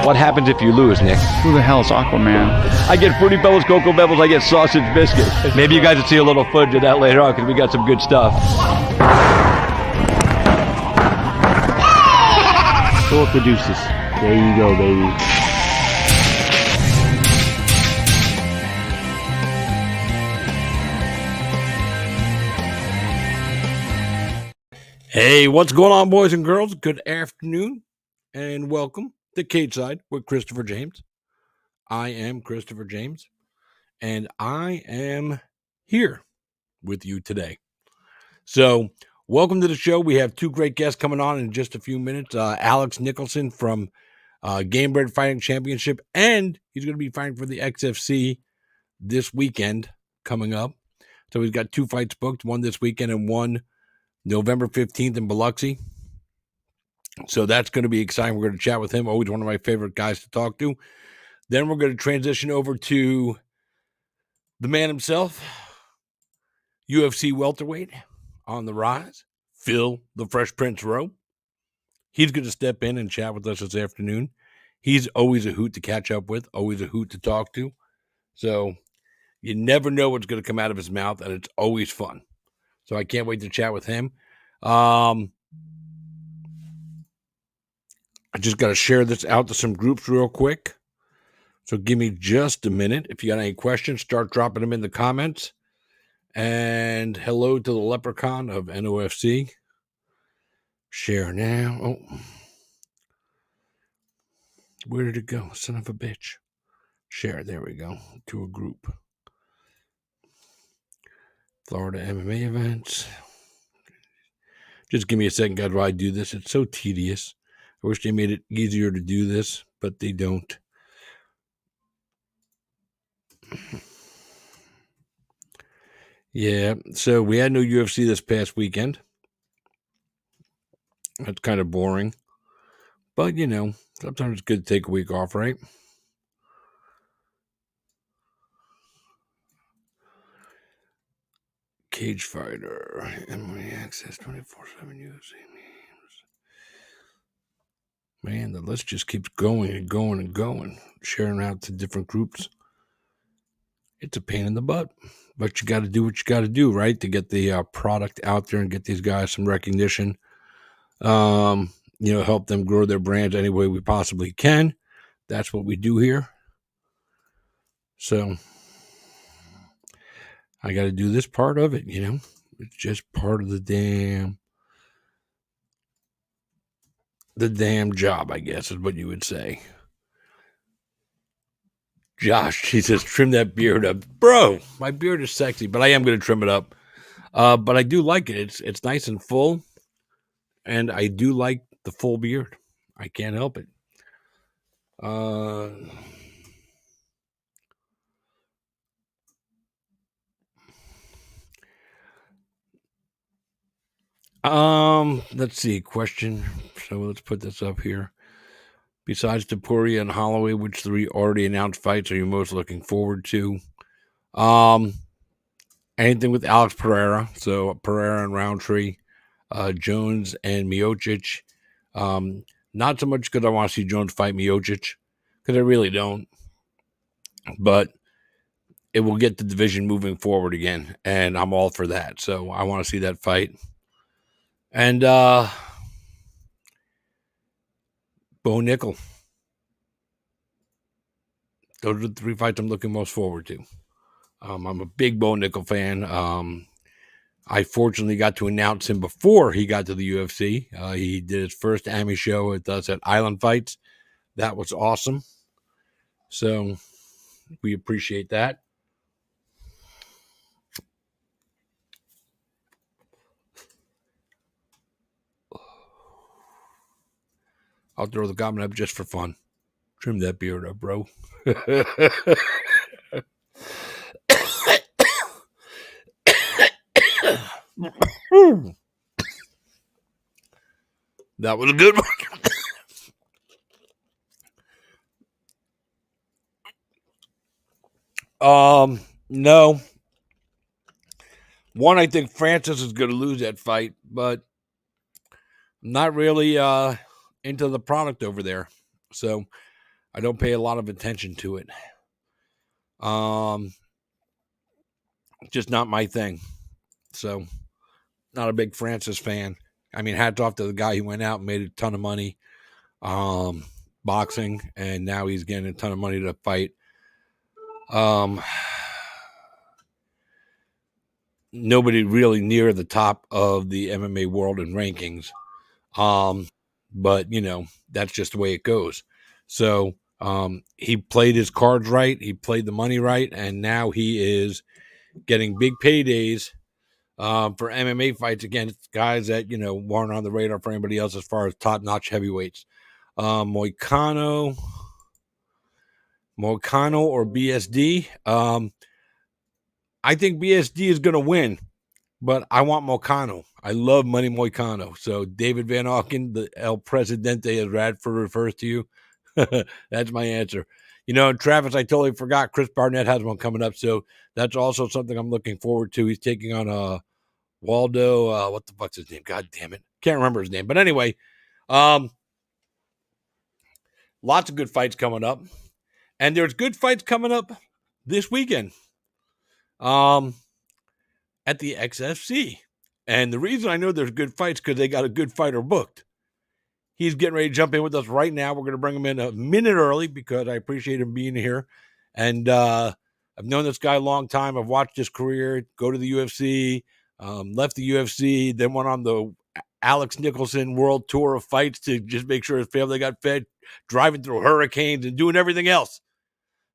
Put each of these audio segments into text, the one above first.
What happens if you lose, Nick? Who the hell is Aquaman? I get Fruity Pebbles, Cocoa Pebbles, I get sausage biscuits. Maybe you guys will see a little footage of that later on because we got some good stuff. Philip the Deuces. There you go, baby. Hey, what's going on, boys and girls? Good afternoon and welcome to Cage Side with Christopher James. I am Christopher James and I am here with you today. So, welcome to the show. We have two great guests coming on in just a few minutes. Alex Nicholson from Gamebred Fighting Championship, and he's going to be fighting for the XFC this weekend coming up. So he's got two fights booked, one this weekend and one November 15th in Biloxi. So that's going to be exciting. We're going to chat with him. Always one of my favorite guys to talk to. Then we're going to transition over to the man himself, UFC welterweight on the rise, Phil the Fresh Prince Rowe. He's going to step in and chat with us this afternoon. He's always a hoot to catch up with, always a hoot to talk to. So you never know what's going to come out of his mouth, and it's always fun. So I can't wait to chat with him. I just got to share this out to some groups real quick. So give me just a minute. If you got any questions, start dropping them in the comments. And hello to the leprechaun of NOFC. Share now. Oh. Where did it go? Son of a bitch. Share. There we go. To a group. Florida MMA events. Just give me a second, guys, while I do this. It's so tedious. I wish they made it easier to do this, but they don't. Yeah, so we had no UFC this past weekend. That's kind of boring. But, you know, sometimes it's good to take a week off, right? Cage Fighter, MMA Access 24/7 UFC. Man, the list just keeps going and going and going. Sharing out to different groups. It's a pain in the butt. But you got to do what you got to do, right? To get the product out there and get these guys some recognition. Help them grow their brands any way we possibly can. That's what we do here. So I got to do this part of it, It's just part of the damn job, I guess, is what you would say. Josh, he says, trim that beard up. Bro, my beard is sexy, but I am going to trim it up. But I do like it. It's nice and full, and I do like the full beard. I can't help it. Let's see. Question. So let's put this up here. Besides Tapuria and Holloway, which three already announced fights are you most looking forward to? Anything with Alex Pereira. So Pereira and Roundtree, Jones and Miocic. Not so much because I want to see Jones fight Miocic, because I really don't. But it will get the division moving forward again, and I'm all for that. So I want to see that fight. And Bo Nickel. Those are the three fights I'm looking most forward to. I'm a big Bo Nickel fan. I fortunately got to announce him before he got to the UFC. He did his first AMI show with us at Island Fights. That was awesome. So we appreciate that. I'll throw the comment up just for fun. Trim that beard up, bro. That was a good one. No. One, I think Francis is going to lose that fight, but not really into the product over there. So I don't pay a lot of attention to it. Just not my thing. So, not a big Francis fan. I mean, hats off to the guy who went out and made a ton of money boxing, and now he's getting a ton of money to fight. Nobody really near the top of the MMA world in rankings. But that's just the way it goes. So he played his cards right, he played the money right, and now he is getting big paydays for MMA fights against guys that weren't on the radar for anybody else as far as top-notch heavyweights. Moicano or BSD. I think BSD is going to win, but I want Moicano. I love Money Moicano. So David Van Auken, the El Presidente, as Radford refers to you. That's my answer. Travis, I totally forgot. Chris Barnett has one coming up, so that's also something I'm looking forward to. He's taking on Waldo. What the fuck's his name? God damn it, can't remember his name. But anyway, lots of good fights coming up, and there's good fights coming up this weekend. At the XFC. And the reason I know there's good fights because they got a good fighter booked. He's getting ready to jump in with us right now. We're going to bring him in a minute early because I appreciate him being here. And I've known this guy a long time. I've watched his career go to the UFC, left the UFC, then went on the Alex Nicholson World Tour of Fights to just make sure his family got fed, driving through hurricanes and doing everything else.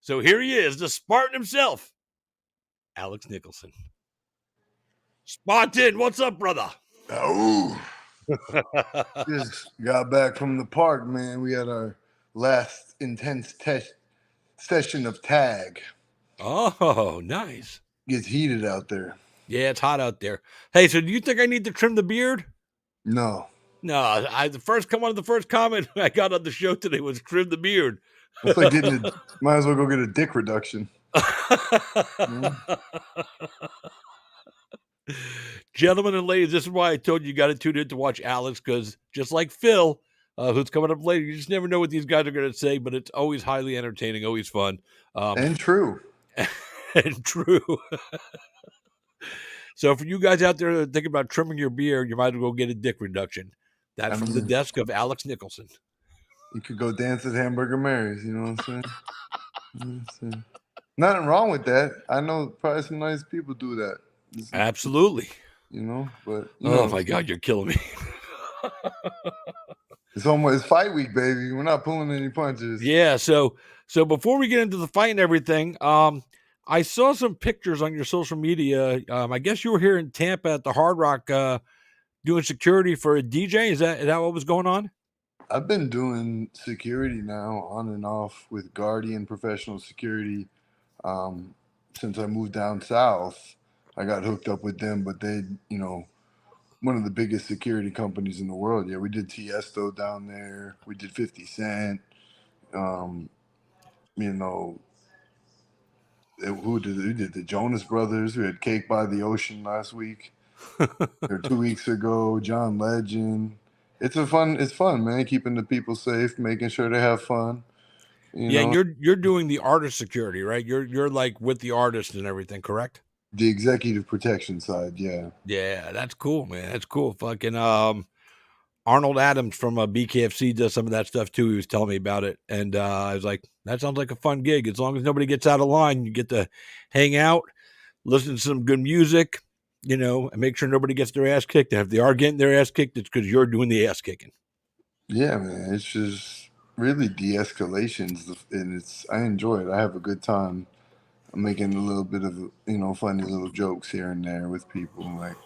So here he is, the Spartan himself, Alex Nicholson. Spartan, what's up, brother? Oh, just got back from the park, man. We had our last intense session of tag. Oh, nice. Gets heated out there. Yeah, it's hot out there. Hey, so do you think I need to trim the beard? No. No, one of the first comment I got on the show today was trim the beard. It's like might as well go get a dick reduction. Gentlemen and ladies, this is why I told you got to tune in to watch Alex, because just like Phil, who's coming up later, you just never know what these guys are going to say, but it's always highly entertaining, always fun. And true. And true. So for you guys out there that are thinking about trimming your beard, you might as well go get a dick reduction. That's from the desk of Alex Nicholson. You could go dance at Hamburger Mary's, you know what I'm saying? Nothing wrong with that. I know probably some nice people do that. Absolutely. But oh my God, you're killing me. It's fight week, baby. We're not pulling any punches. Yeah. So before we get into the fight and everything, I saw some pictures on your social media. I guess you were here in Tampa at the Hard Rock doing security for a DJ. Is that what was going on? I've been doing security now on and off with Guardian Professional Security since I moved down south. I got hooked up with them, but they, one of the biggest security companies in the world. Yeah, we did Tiesto down there. We did 50 Cent. We did the Jonas Brothers. We had Cake by the Ocean last week. Or 2 weeks ago, John Legend. It's fun, man. Keeping the people safe, making sure they have fun. And you're doing the artist security, right? You're like with the artist and everything, correct? The executive protection side, yeah. Yeah, that's cool, man. That's cool. Fucking Arnold Adams from BKFC does some of that stuff too. He was telling me about it, and I was like, that sounds like a fun gig. As long as nobody gets out of line, you get to hang out, listen to some good music, and make sure nobody gets their ass kicked. And if they are getting their ass kicked, it's because you're doing the ass kicking. Yeah, man. It's just really de-escalations, and I enjoy it. I have a good time. I'm making a little bit of funny little jokes here and there with people, like.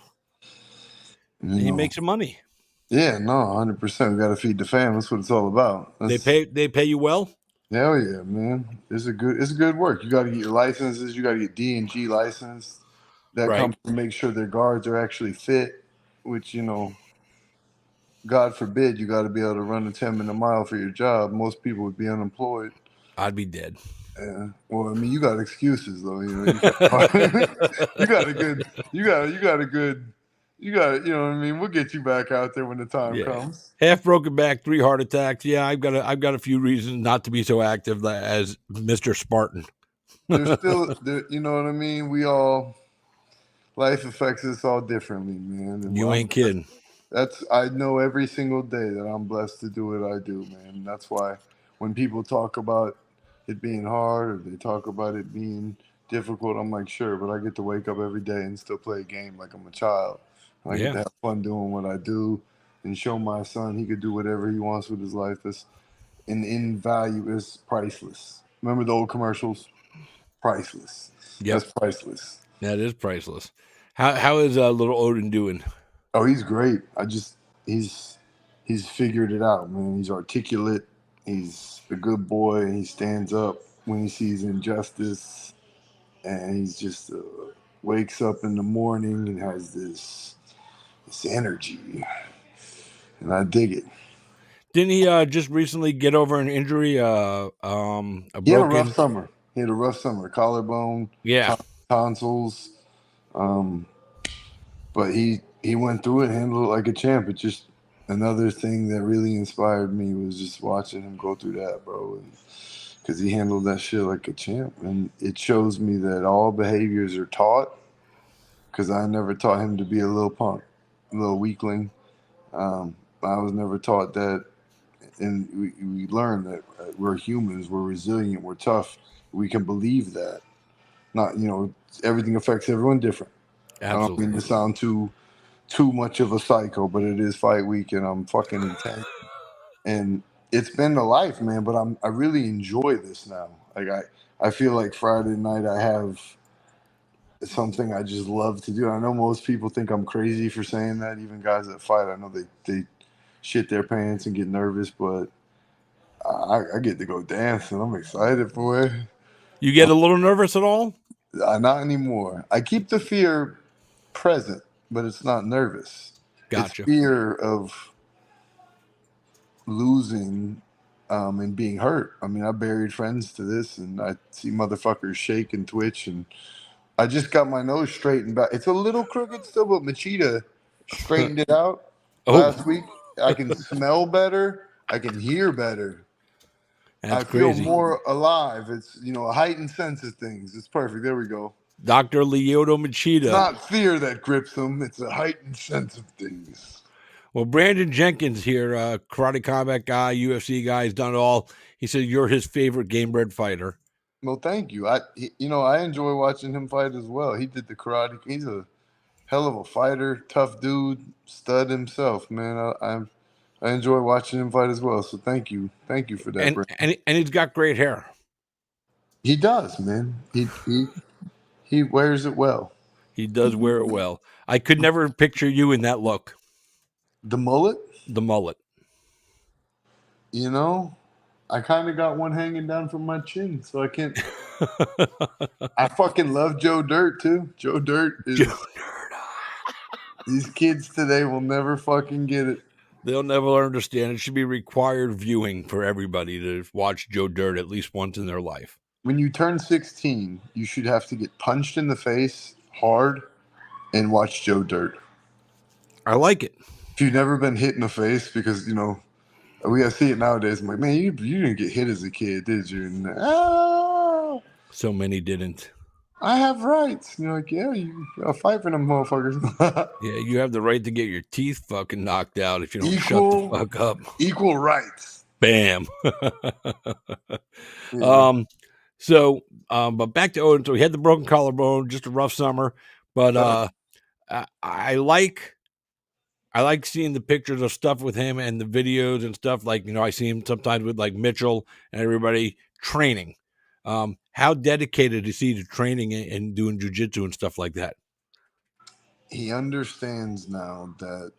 He makes some money. Yeah, no, 100%. We got to feed the fam. That's what it's all about. They pay you well. Hell yeah, man. It's good work. You got to get your licenses. You got to get D&G licensed. That comes to make sure their guards are actually fit, which, God forbid, you got to be able to run a 10-minute mile for your job. Most people would be unemployed. I'd be dead. Yeah. Well, I mean, you got excuses though. You got a good You got it. You know what I mean? We'll get you back out there when the time Yeah. comes. Half broken back, 3 heart attacks. Yeah, I've got a few reasons not to be so active as Mr. Spartan. There's still, you know what I mean? Life affects us all differently, man. And You ain't kidding. I know every single day that I'm blessed to do what I do, man. And that's why when people talk about it being hard or they talk about it being difficult, I'm like, sure, but I get to wake up every day and still play a game like I'm a child. And I get to have fun doing what I do and show my son he could do whatever he wants with his life. In value is priceless. Remember the old commercials? Priceless. Yep. That's priceless. That is priceless. How is little Odin doing? Oh, he's great. He's figured it out, man. He's articulate. He's a good boy. He stands up when he sees injustice, and he's just wakes up in the morning and has this energy, and I dig it. Didn't he just recently get over an injury? He had a rough summer. Collarbone, tonsils. But he went through it, handled it like a champ. It's just another thing that really inspired me was just watching him go through that, bro. Because he handled that shit like a champ. And it shows me that all behaviors are taught, because I never taught him to be a little punk, a little weakling. I was never taught that. And we learn that we're humans, we're resilient, we're tough. We can believe that. Not, everything affects everyone different. Absolutely. I don't mean to sound too much of a psycho, but it is fight week and I'm fucking intense. And it's been the life, man, but I really enjoy this now. Like I feel like Friday night I have something I just love to do. I know most people think I'm crazy for saying that, even guys that fight. I know they shit their pants and get nervous, but I get to go dance and I'm excited for it. You get a little nervous at all? Not anymore. I keep the fear present, but it's not nervous. Gotcha. It's fear of losing and being hurt. I mean, I buried friends to this, and I see motherfuckers shake and twitch, and I just got my nose straightened back. It's a little crooked still, but Machida straightened it out last week. I can smell better. I can hear better. That's I feel crazy. more alive. It's, a heightened sense of things. It's perfect. There we go. Dr. Lyoto Machida. It's not fear that grips him. It's a heightened sense of things. Well, Brandon Jenkins here, karate combat guy, UFC guy, he's done it all. He said you're his favorite Gamebred fighter. Well, thank you. I enjoy watching him fight as well. He did the karate. He's a hell of a fighter, tough dude, stud himself, man. I enjoy watching him fight as well. So thank you for that. And he's got great hair. He does, man. He wears it well. He does wear it well. I could never picture you in that look. The mullet? The mullet. I kind of got one hanging down from my chin, so I can't. I fucking love Joe Dirt, too. Joe Dirt is. These kids today will never fucking get it. They'll never understand. It should be required viewing for everybody to watch Joe Dirt at least once in their life. When you turn 16, you should have to get punched in the face hard and watch Joe Dirt. I like it. If you've never been hit in the face, because, we gotta see it nowadays. I'm like, man, you didn't get hit as a kid, did you? And, so many didn't. I have rights. And you're like, yeah, you gotta fight for them motherfuckers. Yeah, you have the right to get your teeth fucking knocked out if you don't shut the fuck up. Equal rights. Bam. Yeah. But back to Odin. So he had the broken collarbone, just a rough summer. But I like seeing the pictures of stuff with him and the videos and stuff. Like, I see him sometimes with like Mitchell and everybody training. How dedicated is he to training and doing jiu-jitsu and stuff like that? He understands now that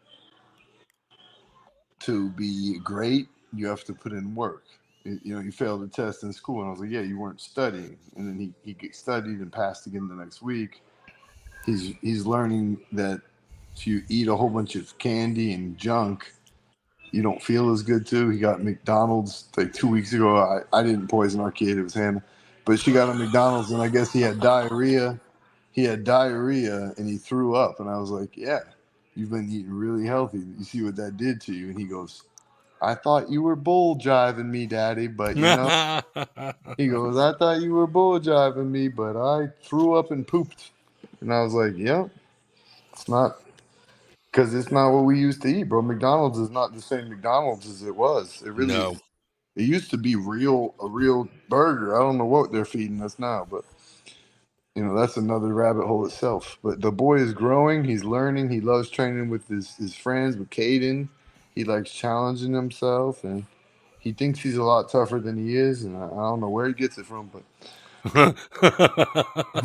to be great, you have to put in work. He failed a test in school, and I was like, yeah, you weren't studying. And then he studied and passed again the next week. He's learning that if you eat a whole bunch of candy and junk, you don't feel as good too. He got McDonald's like 2 weeks ago. I didn't poison our kid. It was Hannah. But she got a McDonald's, and I guess he had diarrhea. He had diarrhea, and he threw up. And I was like, yeah, you've been eating really healthy. You see what that did to you?" And he goes, "I thought you were bull jiving me, Daddy, but you know." He goes, "I thought you were bull jiving me, but I threw up and pooped." And I was like, "Yep, it's not." Because it's not what we used to eat, bro. McDonald's is not the same McDonald's as it was. It really No. is. It used to be a real burger. I don't know what they're feeding us now, but that's another rabbit hole itself. But the boy is growing. He's learning. He loves training with his friends, with Caden. He likes challenging himself, and he thinks he's a lot tougher than he is. And I don't know where he gets it from, but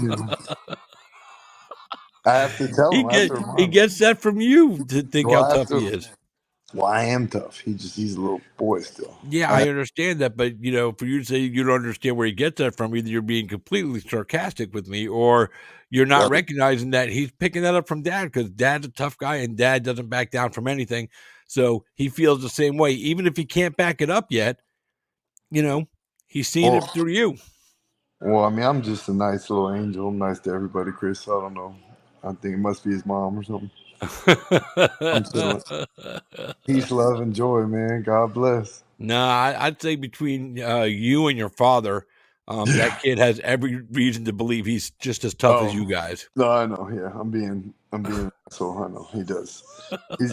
you know, I have to tell him. I have to he remind him. gets that from you to think Well, how I have tough he to. is. Well, I am tough. He's a little boy still. Yeah, I understand that, but for you to say you don't understand where he gets that from, either you're being completely sarcastic with me, or you're not recognizing that he's picking that up from Dad, because Dad's a tough guy and Dad doesn't back down from anything. So he feels the same way, even if he can't back it up yet. He's seeing it through you. Well, I mean, I'm just a nice little angel. I'm nice to everybody, Chris. So I don't know. I think it must be his mom or something. I'm chilling. Peace, love, and joy, man. God bless. No, I'd say between you and your father, that kid has every reason to believe he's just as tough as you guys. No, I know. Yeah, I'm being an asshole. I know he does.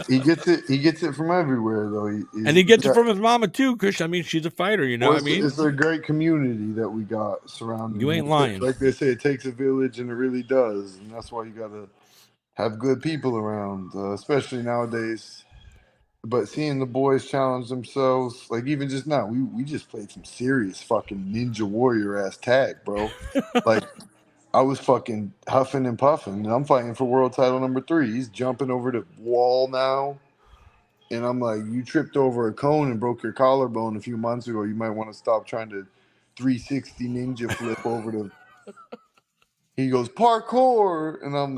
He gets it. He gets it from everywhere, though. And he gets it from his mama too, because I mean, she's a fighter. Well, I mean, it's a great community that we got surrounding. You ain't lying. Like they say, it takes a village, and it really does. And that's why you gotta have good people around, especially nowadays. But seeing the boys challenge themselves, like even just now, we just played some serious fucking Ninja Warrior ass tag, bro. Like I was fucking huffing and puffing, and I'm fighting for world title number 3. He's jumping over the wall now, and I'm like, "You tripped over a cone and broke your collarbone a few months ago. You might want to stop trying to 360 ninja flip over the." He goes parkour, and I'm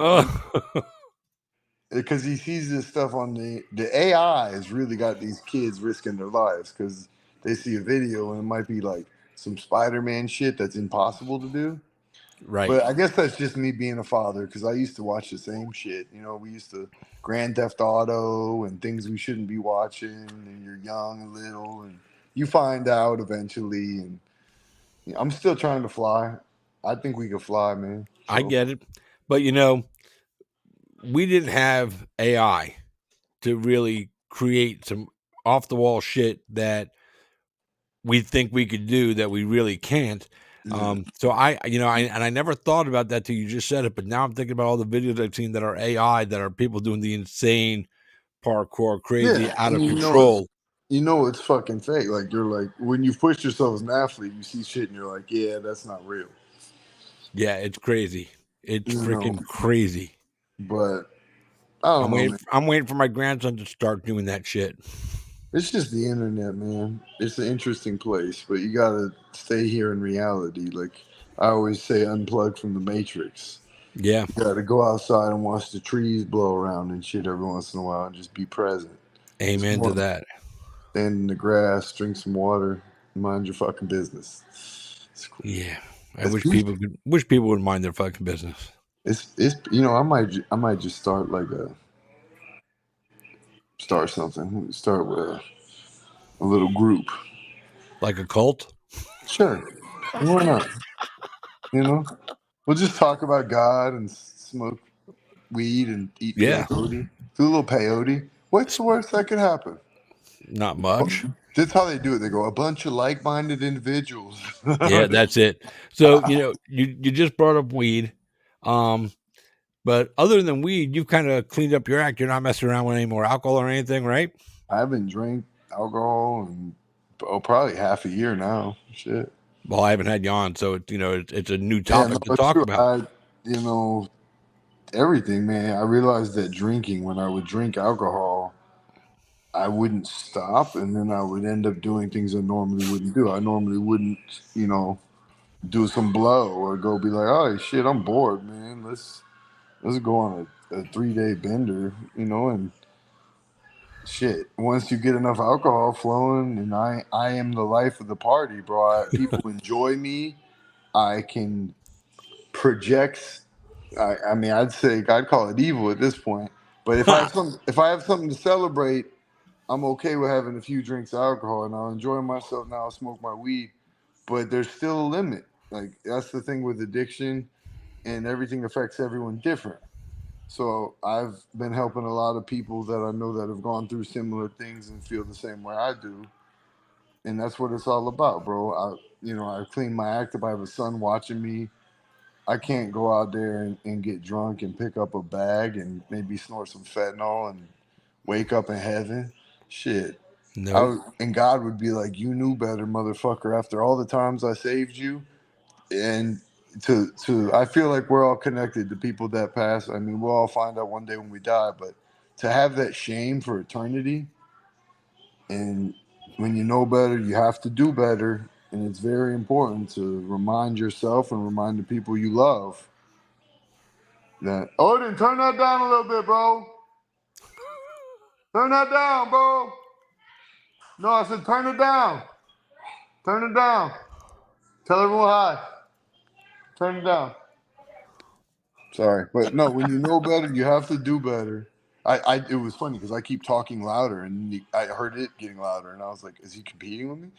because he sees this stuff on the AI has really got these kids risking their lives because they see a video and it might be like some Spider-Man shit that's impossible to do. right. But I guess that's just me being a father because I used to watch the same shit. We used to Grand Theft Auto and things we shouldn't be watching. And you're young and little, and you find out eventually. And I'm still trying to fly. I think we could fly, man. So. I get it. But we didn't have AI to really create some off the wall shit that we think we could do that we really can't. So I never thought about that till you just said it, but now I'm thinking about all the videos I've seen that are AI, that are people doing the insane parkour, crazy, out of control. It's fucking fake. Like you're like when you push yourself as an athlete, you see shit and you're like, yeah, that's not real. Yeah, it's crazy. It's freaking crazy. But I don't know. I'm waiting for my grandson to start doing that shit. It's just the internet, man. It's an interesting place, but you gotta stay here in reality. Like I always say, unplug from the matrix. Yeah. You gotta go outside and watch the trees blow around and shit every once in a while and just be present. Amen to that. Stand in the grass, drink some water, mind your fucking business. It's cool. Yeah. I wish people would mind their fucking business. It's I might just start something. Start with a little group. Like a cult? Sure. Why not? We'll just talk about God and smoke weed and eat peyote. Do a little peyote. What's the worst that could happen? Not much. That's how they do it. They go, a bunch of like-minded individuals. Yeah, that's it. So, you just brought up weed. But other than weed, you've kind of cleaned up your act. You're not messing around with any more alcohol or anything, right? I haven't drank alcohol in probably half a year now. Shit. Well, I haven't had you on, so it's a new topic to talk about. Everything, man. I realized that drinking, when I would drink alcohol, I wouldn't stop, and then I would end up doing things I normally wouldn't do. I normally wouldn't, do some blow or go be like, oh shit, I'm bored, man. Let's go on a 3-day bender, and shit. Once you get enough alcohol flowing, and I am the life of the party, bro. People enjoy me. I can project. I mean, I'd call it evil at this point, But if I have something to celebrate, I'm okay with having a few drinks of alcohol, and I'll enjoy myself. Now I'll smoke my weed, but there's still a limit. Like that's the thing with addiction, and everything affects everyone different. So I've been helping a lot of people that I know that have gone through similar things and feel the same way I do, and that's what it's all about, bro. I clean my act up. I have a son watching me. I can't go out there and get drunk and pick up a bag and maybe snort some fentanyl and wake up in heaven. Shit. No. And God would be like, you knew better, motherfucker, after all the times I saved you. And I feel like we're all connected to people that pass. I mean, we'll all find out one day when we die, but to have that shame for eternity, and when you know better, you have to do better. And it's very important to remind yourself and remind the people you love that. Odin, turn that down a little bit, bro. Turn that down, bro. No, I said turn it down. Turn it down. Tell everyone hi. Turn it down. Sorry, but no. When you know better, you have to do better. It was funny because I keep talking louder, and I heard it getting louder, and I was like, "Is he competing with me?"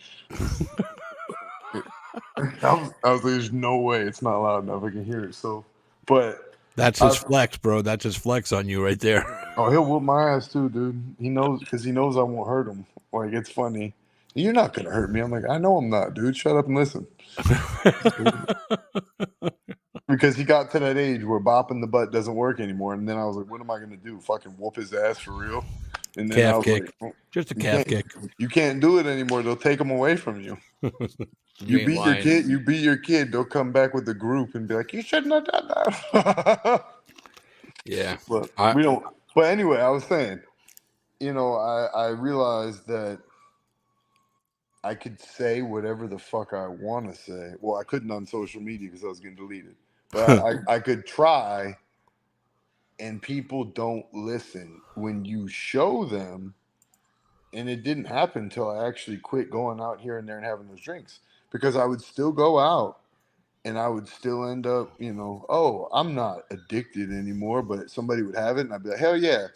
I was like, "There's no way it's not loud enough. I can hear it." So, but That's his flex, bro. That's his flex on you right there. oh, he'll whoop my ass too, dude. He knows because he knows I won't hurt him. Like it's funny. You're not gonna hurt me. I'm like, I know I'm not, dude. Shut up and listen. Because he got to that age where bopping the butt doesn't work anymore, and then I was like, what am I gonna do? Fucking whoop his ass for real? And then I Calf was kick. like, oh, Just a calf kick. You can't do it anymore. They'll take him away from you. You ain't beat your lying. kid. You beat your kid. They'll come back with the group and be like, you shouldn't have done that. Yeah. But we don't. But anyway, I was saying, I realized that I could say whatever the fuck I want to say. Well, I couldn't on social media because I was getting deleted. But I could try, and people don't listen when you show them. And it didn't happen until I actually quit going out here and there and having those drinks, because I would still go out and I would still end up, oh, I'm not addicted anymore, but somebody would have it and I'd be like, hell yeah.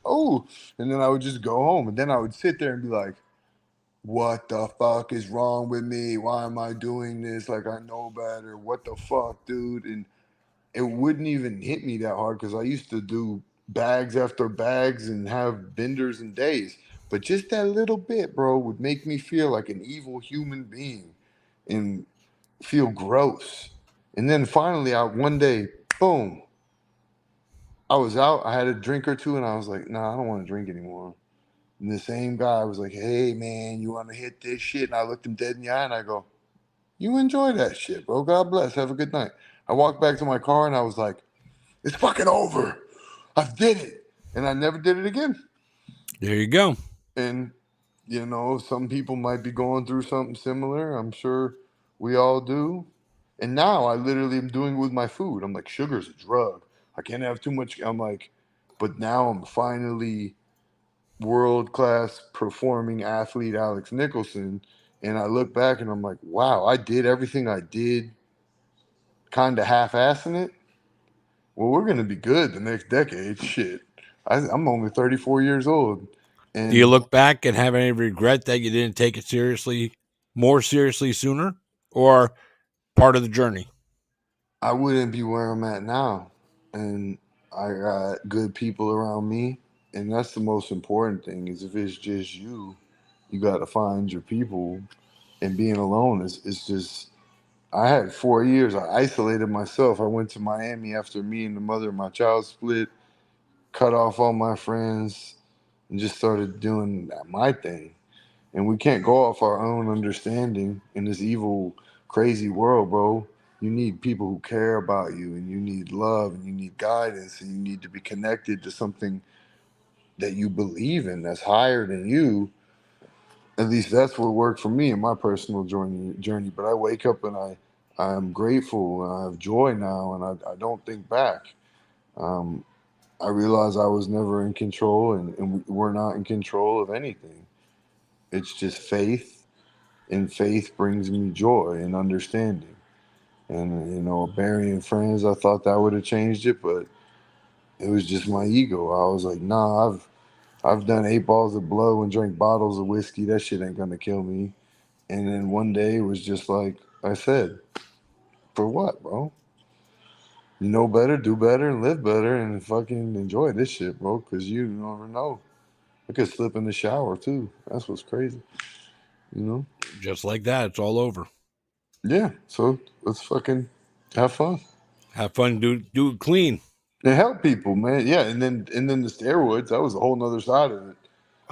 Oh, and then I would just go home, and then I would sit there and be like, what the fuck is wrong with me? Why am I doing this? Like, I know better. What the fuck, dude? And it wouldn't even hit me that hard because I used to do bags after bags and have benders and days. But just that little bit, bro, would make me feel like an evil human being and feel gross. And then finally, one day, boom, I was out. I had a drink or two, and I was like, nah, I don't want to drink anymore. And the same guy was like, hey, man, you want to hit this shit? And I looked him dead in the eye, and I go, you enjoy that shit, bro. God bless. Have a good night. I walked back to my car, and I was like, it's fucking over. I did it. And I never did it again. There you go. And, some people might be going through something similar. I'm sure we all do. And now I literally am doing it with my food. I'm like, sugar's a drug. I can't have too much. I'm like, but now I'm finally world-class performing athlete Alex Nicholson. And I look back and I'm like, wow, I did everything I did kind of half-assing it. Well, we're going to be good the next decade. Shit. I'm only 34 years old. And do you look back and have any regret that you didn't take it more seriously sooner, or part of the journey? I wouldn't be where I'm at now. And I got good people around me. And that's the most important thing, is if it's just you got to find your people. And being alone is just, I had 4 years. I isolated myself. I went to Miami after me and the mother of my child split, cut off all my friends, and just started doing my thing. And we can't go off our own understanding in this evil, crazy world, bro. You need people who care about you, and you need love, and you need guidance, and you need to be connected to something that you believe in that's higher than you. At least that's what worked for me in my personal journey. But I wake up and I'm grateful, and I have joy now, and I don't think back. Um, I realize I was never in control, and we're not in control of anything. It's just faith, and faith brings me joy and understanding. And burying friends, I thought that would have changed it, but it was just my ego. I was like, nah, I've done 8 balls of blow and drank bottles of whiskey. That shit ain't gonna kill me. And then one day it was just like I said, for what, bro? You know better, do better, and live better, and fucking enjoy this shit, bro. Because you never know. I could slip in the shower too. That's what's crazy, you know. Just like that, it's all over. Yeah. So let's fucking have fun Have fun, do it clean. and help people, man. Yeah. And then the steroids. That was a whole nother side of it.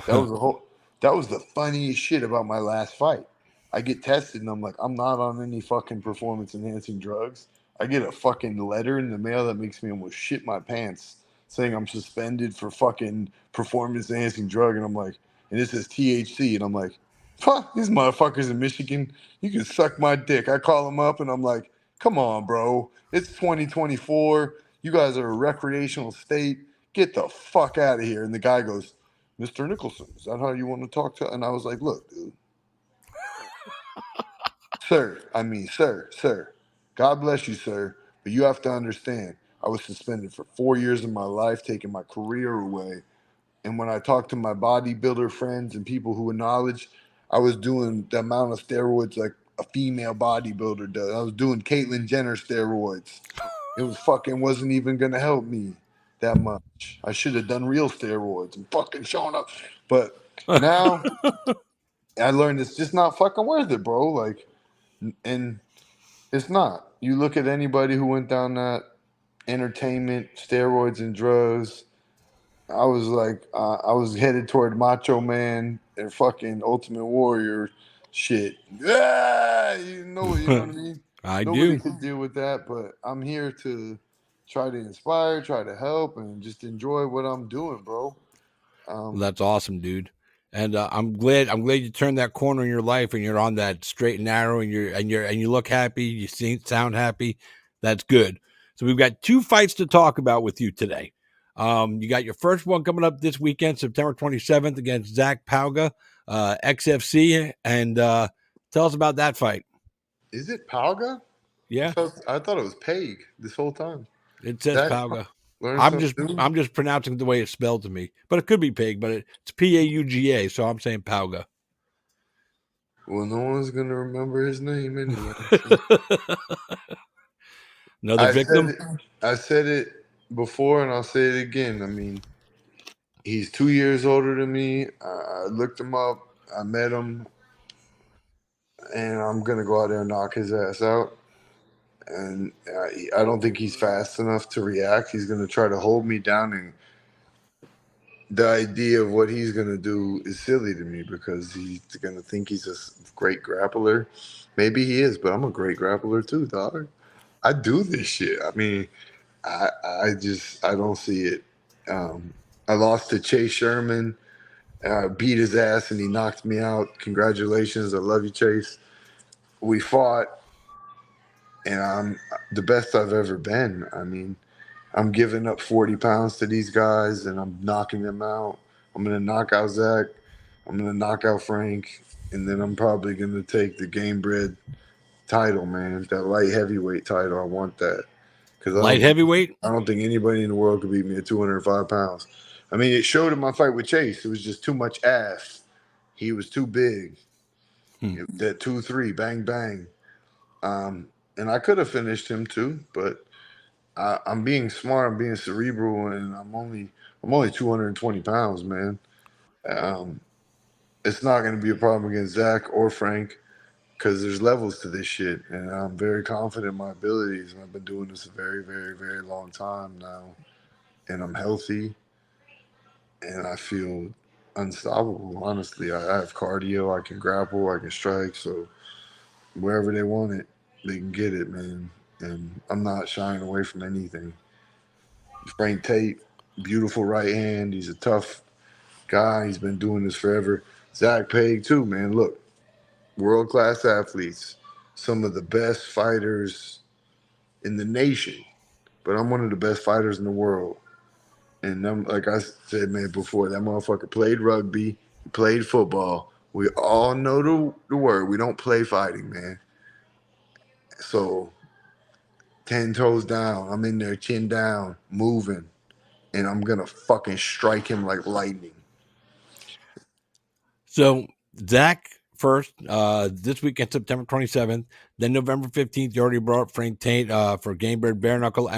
That was a whole. That was the funniest shit about my last fight. I get tested and I'm like, I'm not on any fucking performance enhancing drugs. I get a fucking letter in the mail that makes me almost shit my pants, saying I'm suspended for fucking performance enhancing drug, and I'm like, and it says THC, and I'm like, fuck these motherfuckers in Michigan. You can suck my dick. I call them up and I'm like, come on, bro. It's 2024. You guys are a recreational state. Get the fuck out of here. And the guy goes, Mr. Nicholson, is that how you want to talk to? And I was like, look, dude, sir, God bless you, sir. But you have to understand, I was suspended for 4 years of my life, taking my career away. And when I talked to my bodybuilder friends and people who had knowledge, I was doing the amount of steroids like a female bodybuilder does. I was doing Caitlyn Jenner steroids. It was fucking wasn't even gonna help me that much. I should have done real steroids and fucking shown up. But now I learned it's just not fucking worth it, bro. Like, and it's not. You look at anybody who went down that entertainment, steroids, and drugs. I was like, I was headed toward Macho Man and fucking Ultimate Warrior shit. Yeah, you know what I mean? I Nobody do. could deal with that, but I'm here to try to inspire, try to help, and just enjoy what I'm doing, bro. That's awesome, dude. And I'm glad you turned that corner in your life and you're on that straight and narrow and you look happy, you sound happy. That's good. So we've got 2 fights to talk about with you today. You got your first one coming up this weekend, September 27th against Zach Pauga, XFC, and tell us about that fight. Is it Palga? Yeah, I thought it was Peg this whole time. it says That Pauga. learn I'm something new? just pronouncing it the way it's spelled to me, but it could be pig, but it's Pauga, so I'm saying Pauga. Well, no one's gonna remember his name anyway. So. Another victim. I said it before, and I'll say it again. I mean, he's 2 years older than me. I looked him up. I met him, and I'm gonna go out there and knock his ass out. And I don't think he's fast enough to react. He's gonna try to hold me down, and the idea of what he's gonna do is silly to me because he's gonna think he's a great grappler. Maybe he is, but I'm a great grappler too, dog. I do this shit. I mean, I don't see it. I lost to Chase Sherman. Beat his ass and he knocked me out. Congratulations. I love you, Chase. We fought and I'm the best I've ever been. I mean, I'm giving up 40 pounds to these guys and I'm knocking them out. I'm going to knock out Zach. I'm going to knock out Frank. And then I'm probably going to take the Gamebred title, man. That light heavyweight title. I want that. Because Light heavyweight. I don't think anybody in the world could beat me at 205 pounds. I mean, it showed in my fight with Chase. It was just too much ass. He was too big. That 2-3, bang, bang. And I could have finished him too, but I'm being smart. I'm being cerebral, and I'm only 220 pounds, man. Um, it's not going to be a problem against Zach or Frank because there's levels to this shit, and I'm very confident in my abilities. And I've been doing this a very, very, very long time now, and I'm healthy. And I feel unstoppable. Honestly, I have cardio. I can grapple. I can strike. So wherever they want it, they can get it, man. And I'm not shying away from anything. Frank Tate, beautiful right hand. He's a tough guy. He's been doing this forever. Zach Page too, man. Look, world class athletes, some of the best fighters in the nation. But I'm one of the best fighters in the world. And like I said, man, before, that motherfucker played rugby, he played football. We all know the word. We don't play fighting, man. So 10 toes down. I'm in there, chin down, moving. and I'm gonna fucking strike him like lightning. So Zach first, this weekend, September 27th, then November 15th, you already brought up Frank Tate for Gamebred BareKnuckle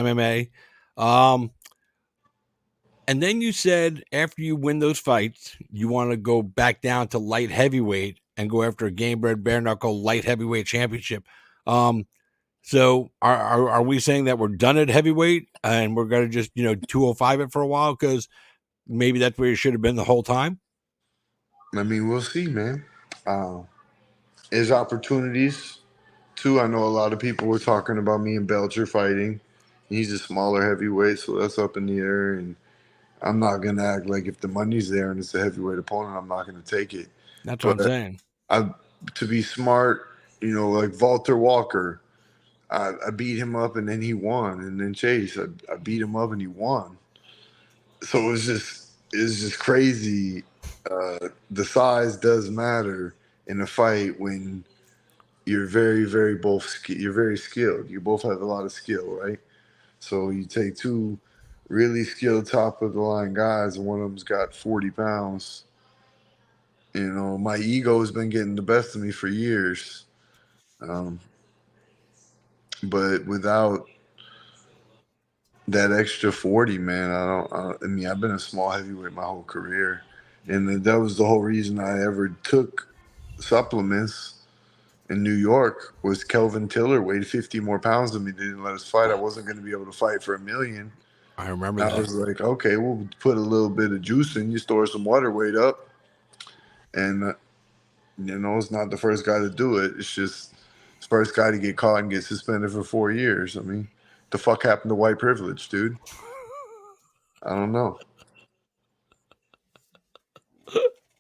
MMA. And then you said after you win those fights, you want to go back down to light heavyweight and go after a Gamebred BareKnuckle light heavyweight championship. So are we saying that we're done at heavyweight and we're going to just, 205 it for a while? Because maybe that's where you should have been the whole time. I mean, we'll see, man. There's opportunities too. I know a lot of people were talking about me and Belcher fighting. He's a smaller heavyweight, so that's up in the air. And I'm not gonna act like if the money's there and it's a heavyweight opponent, I'm not gonna take it. That's what I'm saying. To be smart, like Walter Walker, I beat him up and then he won, and then Chase, I beat him up and he won. So it's just crazy. The size does matter in a fight when you're very, very you're very skilled. You both have a lot of skill, right? So you take two really skilled top of the line guys, and one of them's got 40 pounds. My ego has been getting the best of me for years. But without that extra 40, man, I mean, I've been a small heavyweight my whole career. And that was the whole reason I ever took supplements in New York was Kelvin Tiller weighed 50 more pounds than me. They didn't let us fight. I wasn't going to be able to fight for $1 million. I remember that. I was like, okay, we'll put a little bit of juice in you, store some water weight up. And, it's not the first guy to do it. It's just the first guy to get caught and get suspended for 4 years. I mean, the fuck happened to white privilege, dude? I don't know.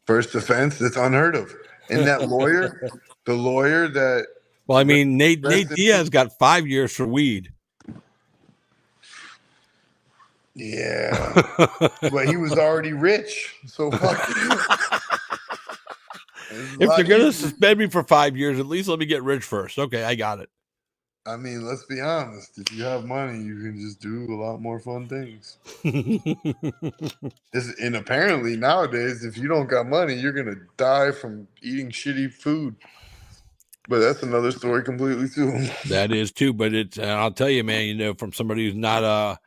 First offense, that's unheard of. And that lawyer, the lawyer that... Well, I mean, Nate Diaz got 5 years for weed. Yeah. But he was already rich. So fuck. If they're going to suspend me for 5 years, at least let me get rich first. Okay, I got it. I mean, let's be honest. If you have money, you can just do a lot more fun things. And apparently nowadays, if you don't got money, you're going to die from eating shitty food. But that's another story completely too. That is too. But I'll tell you, man, from somebody who's not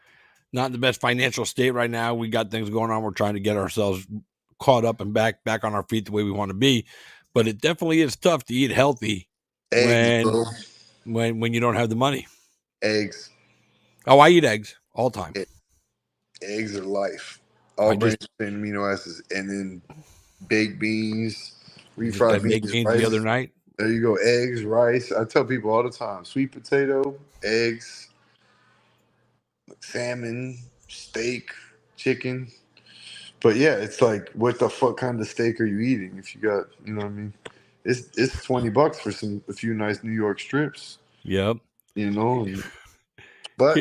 in the best financial state right now, we got things going on. We're trying to get ourselves caught up and back on our feet the way we want to be. But it definitely is tough to eat healthy when you don't have the money. Eggs. Oh, I eat eggs all the time. Eggs are life. All branched amino acids, and then baked beans, refried beans, baked beans the other night. There you go. Eggs, rice. I tell people all the time: sweet potato, eggs, salmon, steak, chicken. But yeah, it's like, what the fuck kind of steak are you eating? If you got, you know what I mean? It's $20 for a few nice New York strips. Yep. But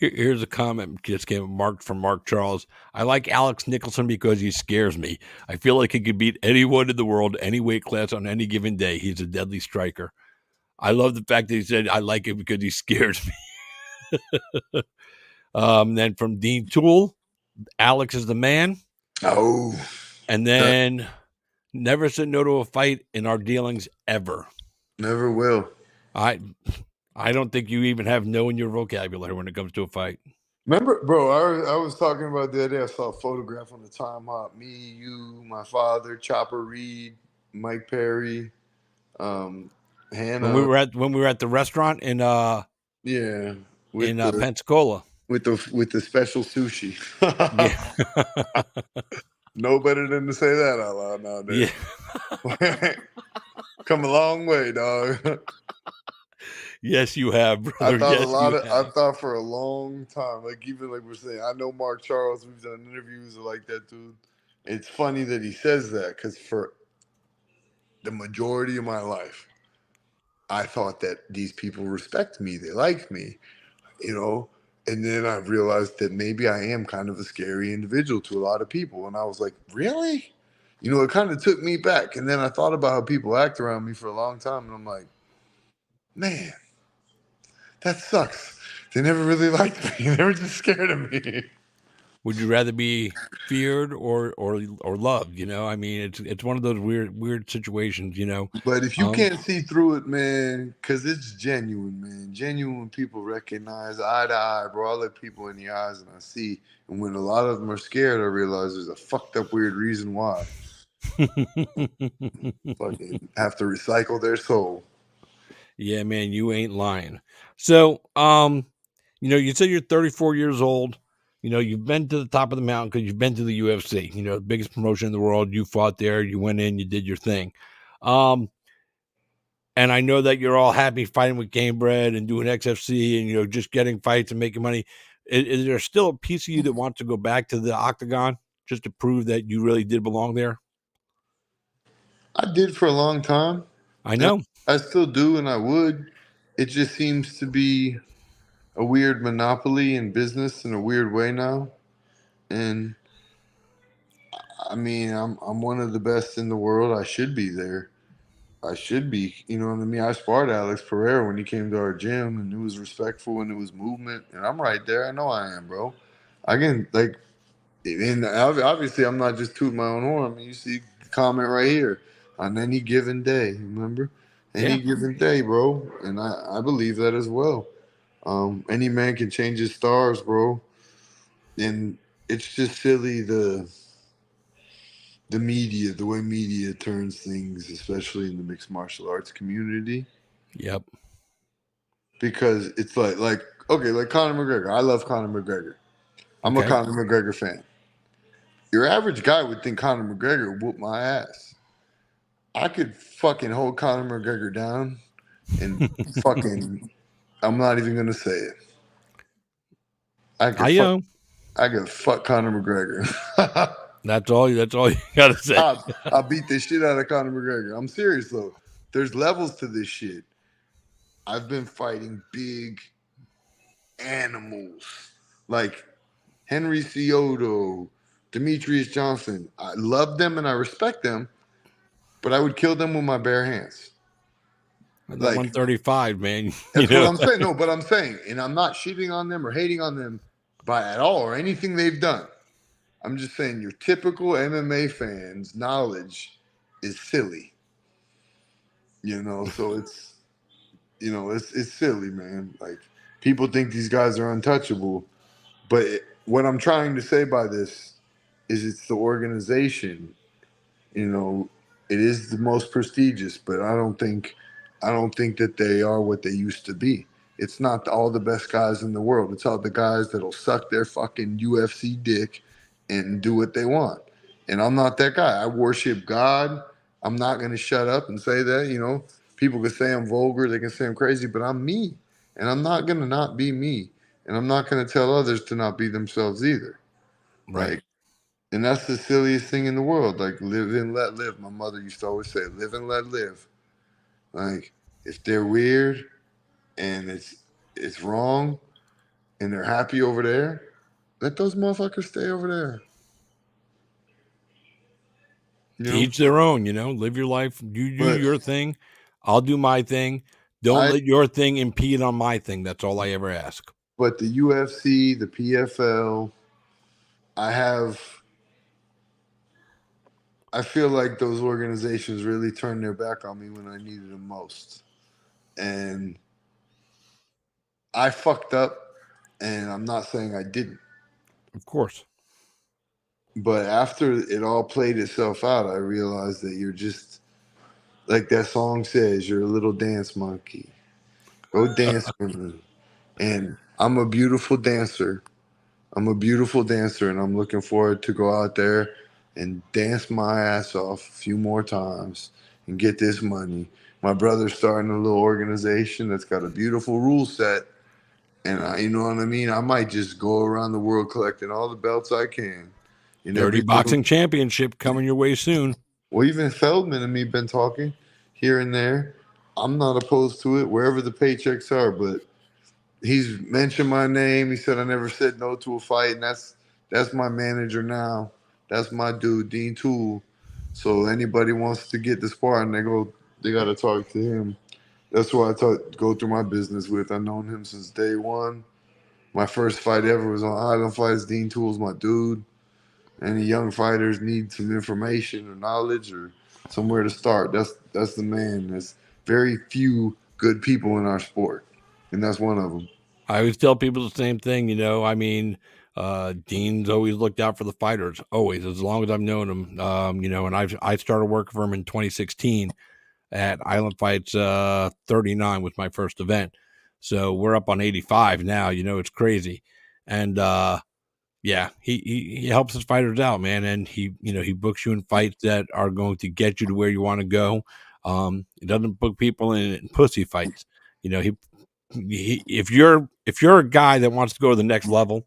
here's a comment just came from Mark Charles. I like Alex Nicholson because he scares me. I feel like he could beat anyone in the world, any weight class on any given day. He's a deadly striker. I love the fact that he said, I like it because he scares me. Then from Dean Toole, Alex is the man. Oh. And then never said no to a fight in our dealings ever. Never will. I don't think you even have no in your vocabulary when it comes to a fight. Remember, bro, I was talking about the other day, I saw a photograph on the Time Hop. Me, you, my father, Chopper Reed, Mike Perry, Hannah. When we were at the restaurant in Pensacola. With the special sushi. No better than to say that out loud nowadays. Yeah. Come a long way, dog. Yes, you have, brother. I thought for a long time, like even like we're saying, I know Mark Charles, we've done interviews like that, dude. It's funny that he says that because for the majority of my life, I thought that these people respect me, they like me, and then I realized that maybe I am kind of a scary individual to a lot of people. And I was like, really? It kind of took me back. And then I thought about how people act around me for a long time. And I'm like, man, that sucks. They never really liked me. They were just scared of me. Would you rather be feared or loved? You know, I mean, it's one of those weird situations. You know, But if you can't see through it, man, because it's genuine, man. Genuine people recognize eye to eye, bro. I look people in the eyes and I see. And when a lot of them are scared, I realize there's a fucked up weird reason why. Fucking have to recycle their soul. Yeah, man, you ain't lying. So, you know, you said you're 34 years old. You know, you've been to the top of the mountain because you've been to the UFC. You know, the biggest promotion in the world. You fought there. You went in. You did your thing. And I know that you're all happy fighting with Gamebred and doing XFC and, you know, just getting fights and making money. Is there still a piece of you that wants to go back to the octagon just to prove that you really did belong there? I did for a long time. I know. I still do, and I would. It just seems to be a weird monopoly in business in a weird way now. And I mean, I'm one of the best in the world. I should be there. I should be. You know what I mean? I sparred Alex Pereira when he came to our gym, and it was respectful and it was movement. And I'm right there. I know I am, bro. I can like, and obviously I'm not just tooting my own horn. I mean, you see the comment right here on any given day. Remember, any given day, bro. And I believe that as well. Any man can change his stars, bro. And it's just silly the media, the way media turns things, especially in the mixed martial arts community. Yep. Because it's like okay, like Conor McGregor. I love Conor McGregor. I'm a Conor McGregor fan. Your average guy would think Conor McGregor would whoop my ass. I could fucking hold Conor McGregor down and fucking I'm not even gonna say it. I could fuck Conor McGregor. That's all you gotta say. I'll beat the shit out of Conor McGregor. I'm serious though. There's levels to this shit. I've been fighting big animals like Henry Cejudo, Demetrius Johnson. I love them and I respect them, but I would kill them with my bare hands. Like 135, man. That's what I'm saying. No, but I'm saying, and I'm not shitting on them or hating on them at all or anything they've done. I'm just saying your typical MMA fan's knowledge is silly. You know, so it's silly, man. Like people think these guys are untouchable, but what I'm trying to say by this is it's the organization. You know, it is the most prestigious, but I don't think that they are what they used to be. It's not all the best guys in the world. It's all the guys that'll suck their fucking UFC dick and do what they want. And I'm not that guy. I worship God. I'm not going to shut up and say that. You know, people can say I'm vulgar. They can say I'm crazy, but I'm me. And I'm not going to not be me. And I'm not going to tell others to not be themselves either. Right. Like, and that's the silliest thing in the world. Like, live and let live. My mother used to always say, live and let live. Like, if they're weird and it's wrong and they're happy over there, let those motherfuckers stay over there. You know? Each their own, you know, live your life. You do your thing. I'll do my thing. Don't let your thing impede on my thing. That's all I ever ask. But the UFC, the PFL, I feel like those organizations really turned their back on me when I needed them most. And I fucked up, and I'm not saying I didn't. Of course. But after it all played itself out, I realized that you're just, like that song says, you're a little dance monkey. Go dance with me. And I'm a beautiful dancer. I'm a beautiful dancer, and I'm looking forward to go out there and dance my ass off a few more times and get this money. My brother's starting a little organization that's got a beautiful rule set, and you know what I mean? I might just go around the world collecting all the belts I can. Dirty Boxing Championship coming your way soon. Well, even Feldman and me been talking here and there. I'm not opposed to it, wherever the paychecks are, but he's mentioned my name. He said I never said no to a fight, and that's my manager now. That's my dude, Dean Toole. So anybody wants to get the sparring, they got to talk to him. That's who I go through my business with. I've known him since day one, My first fight ever was on Island Fights. Dean Toole's my dude. Any young fighters need some information or knowledge or somewhere to start, that's the man. There's very few good people in our sport, and that's one of them. I always tell people the same thing, you know. I mean, Dean's always looked out for the fighters, always, as long as I've known him. You know, and I started working for him in 2016 at Island Fights 39 was my first event. So we're up on 85 now, you know, it's crazy. And yeah, he helps his fighters out, man. And he books you in fights that are going to get you to where you want to go. He doesn't book people in pussy fights. You know, if you're a guy that wants to go to the next level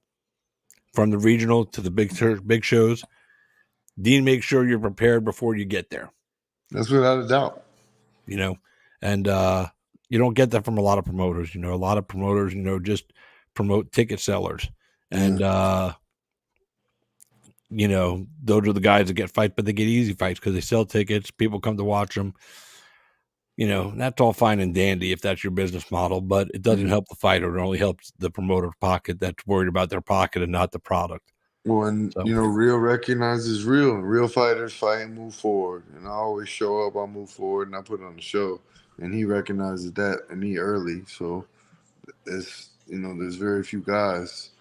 from the regional to the big shows, Dean makes sure you're prepared before you get there. That's without a doubt. You know, and you don't get that from a lot of promoters. You know, a lot of promoters, you know, just promote ticket sellers, and you know, those are the guys that get fights, but they get easy fights because they sell tickets. People come to watch them. You know, that's all fine and dandy if that's your business model, but it doesn't help the fighter. It only helps the promoter's pocket that's worried about their pocket and not the product. Well, and you know, real recognizes real, and real fighters fight and move forward. And I always show up, I move forward, and I put on the show. And he recognizes that in me early. So it's, you know, there's very few guys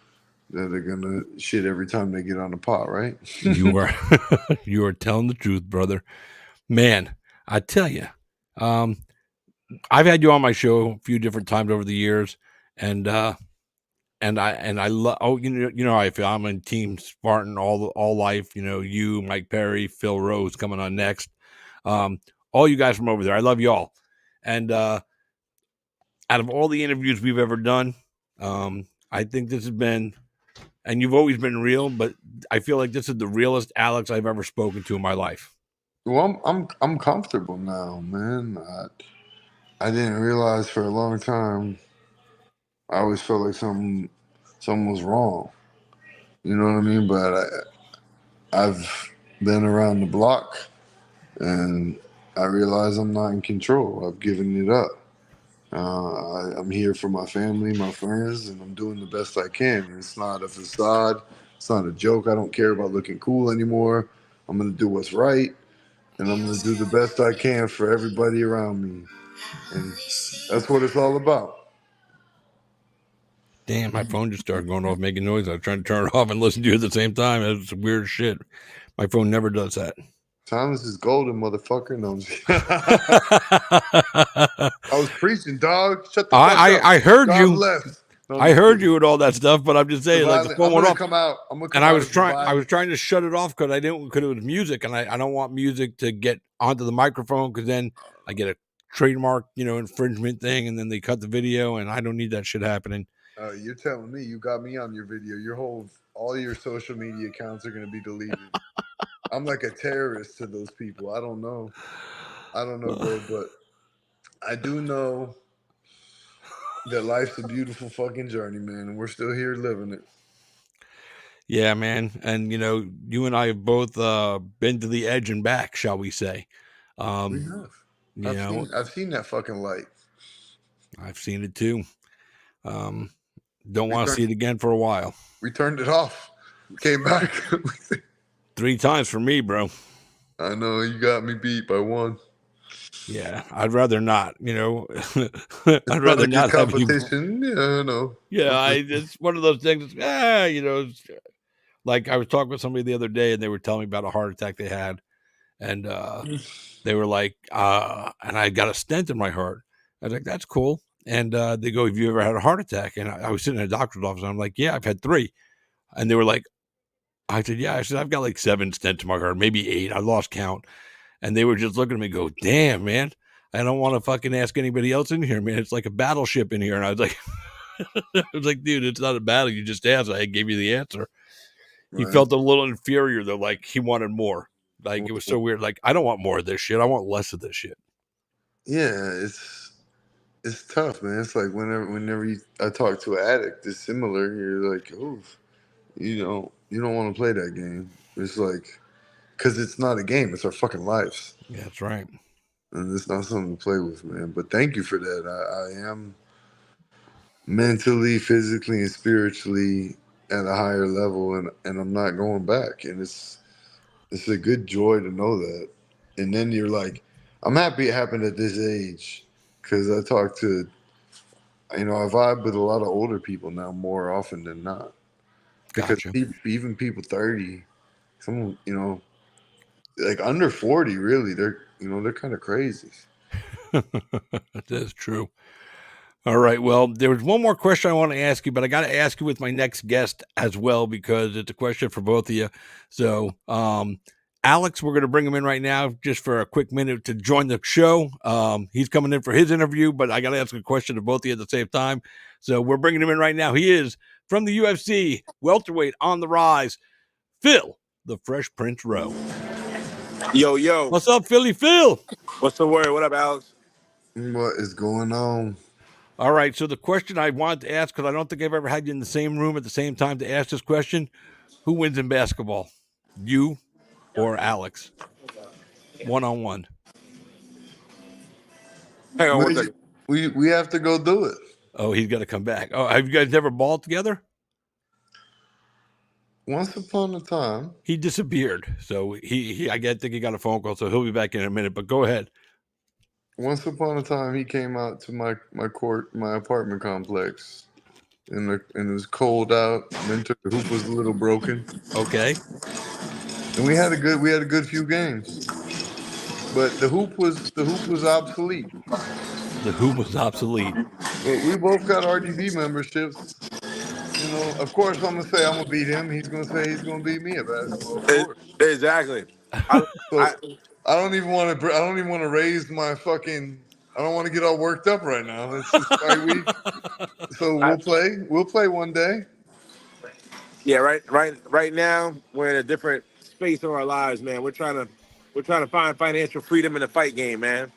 that are gonna shit every time they get on the pot, right? You are telling the truth, brother. Man, I tell you, I've had you on my show a few different times over the years, and I love. Oh, you know how I feel. I'm in Team Spartan all life. You know, you, Mike Perry, Phil Rowe is coming on next. All you guys from over there, I love y'all. And out of all the interviews we've ever done, I think this has been, and you've always been real, but I feel like this is the realest Alex I've ever spoken to in my life. Well, I'm comfortable now, man. I didn't realize for a long time. I always felt like something was wrong. You know what I mean? But I've been around the block, and I realize I'm not in control. I've given it up. I'm here for my family, my friends, and I'm doing the best I can. It's not a facade. It's not a joke. I don't care about looking cool anymore. I'm going to do what's right, and I'm going to do the best I can for everybody around me. And that's what it's all about. Damn, my phone just started going off, making noise. I was trying to turn it off and listen to you at the same time. It's weird shit. My phone never does that. Thomas is golden, motherfucker. No, I was preaching, dog. Shut the fuck up. I heard God you. bless. No, I heard you and all that stuff, but I'm just saying, like, the phone went off. Come out. And I was trying to shut it off because it was music, and I don't want music to get onto the microphone because then I get a trademark, you know, infringement thing, and then they cut the video, and I don't need that shit happening. You're telling me you got me on your video. All your social media accounts are going to be deleted. I'm like a terrorist to those people. I don't know, bro, but I do know that life's a beautiful fucking journey, man, and we're still here living it. Yeah, man. And, you know, you and I have both been to the edge and back, shall we say. We have. I've seen that fucking light. I've seen it too. Don't want to see it again for a while. We turned it off. Came back. 3 times for me, bro. I know, you got me beat by 1. Yeah, I'd rather not, you know. I'd rather not have competition. Yeah, I know. Yeah, it's one of those things, you know, like I was talking with somebody the other day and they were telling me about a heart attack they had. And they were like, and I got a stent in my heart. I was like, that's cool. And they go, have you ever had a heart attack? And I was sitting in a doctor's office. And I'm like, yeah, I've had 3. And they were like, I said, yeah. I said, I've got like 7 stents in my heart, maybe 8. I lost count. And they were just looking at me, go, damn, man. I don't want to fucking ask anybody else in here, man. It's like a battleship in here. And I was like, dude, it's not a battle. You just asked. I gave you the answer. Right. He felt a little inferior though. Like he wanted more. Like it was so weird. Like, I don't want more of this shit. I want less of this shit. Yeah, it's tough, man. It's like whenever I talk to an addict, it's similar. You're like, oh, you don't want to play that game. It's like, because it's not a game. It's our fucking lives. Yeah, that's right. And it's not something to play with, man. But thank you for that. I am mentally, physically, and spiritually at a higher level, and I'm not going back. And it's a good joy to know that. And then you're like, I'm happy it happened at this age, because I talk to, I vibe with a lot of older people now more often than not. Because Gotcha. even people 30, some, like under 40, really, they're kind of crazy. That's true. All right. Well, there was one more question I want to ask you, but I got to ask you with my next guest as well, because it's a question for both of you. So, Alex, we're going to bring him in right now just for a quick minute to join the show. He's coming in for his interview, but I got to ask a question to both of you at the same time. So we're bringing him in right now. He is from the UFC, welterweight on the rise, Phil, the Fresh Prince Rowe. Yo. What's up, Philly Phil? What's the word? What up, Alex? What is going on? All right. So the question I wanted to ask, because I don't think I've ever had you in the same room at the same time to ask this question: who wins in basketball, you or Alex, 1-on-1? Hang on one second. We have to go do it. Oh, he's got to come back. Oh, have you guys never balled together? Once upon a time. He disappeared. So he I think he got a phone call, so he'll be back in a minute. But go ahead. Once upon a time, he came out to my apartment complex, and it was cold out. Winter, the hoop was a little broken. Okay. And we had a good few games, but the hoop was obsolete. The hoop was obsolete. But we both got RDB memberships. Of course, I'm gonna say I'm gonna beat him. He's gonna say he's gonna beat me at basketball. Of course. Exactly. I don't even want to raise my fucking. I don't want to get all worked up right now. It's just my week. So we'll play one day. Yeah, right now we're in a different space in our lives, man. We're trying to find financial freedom in the fight game, man.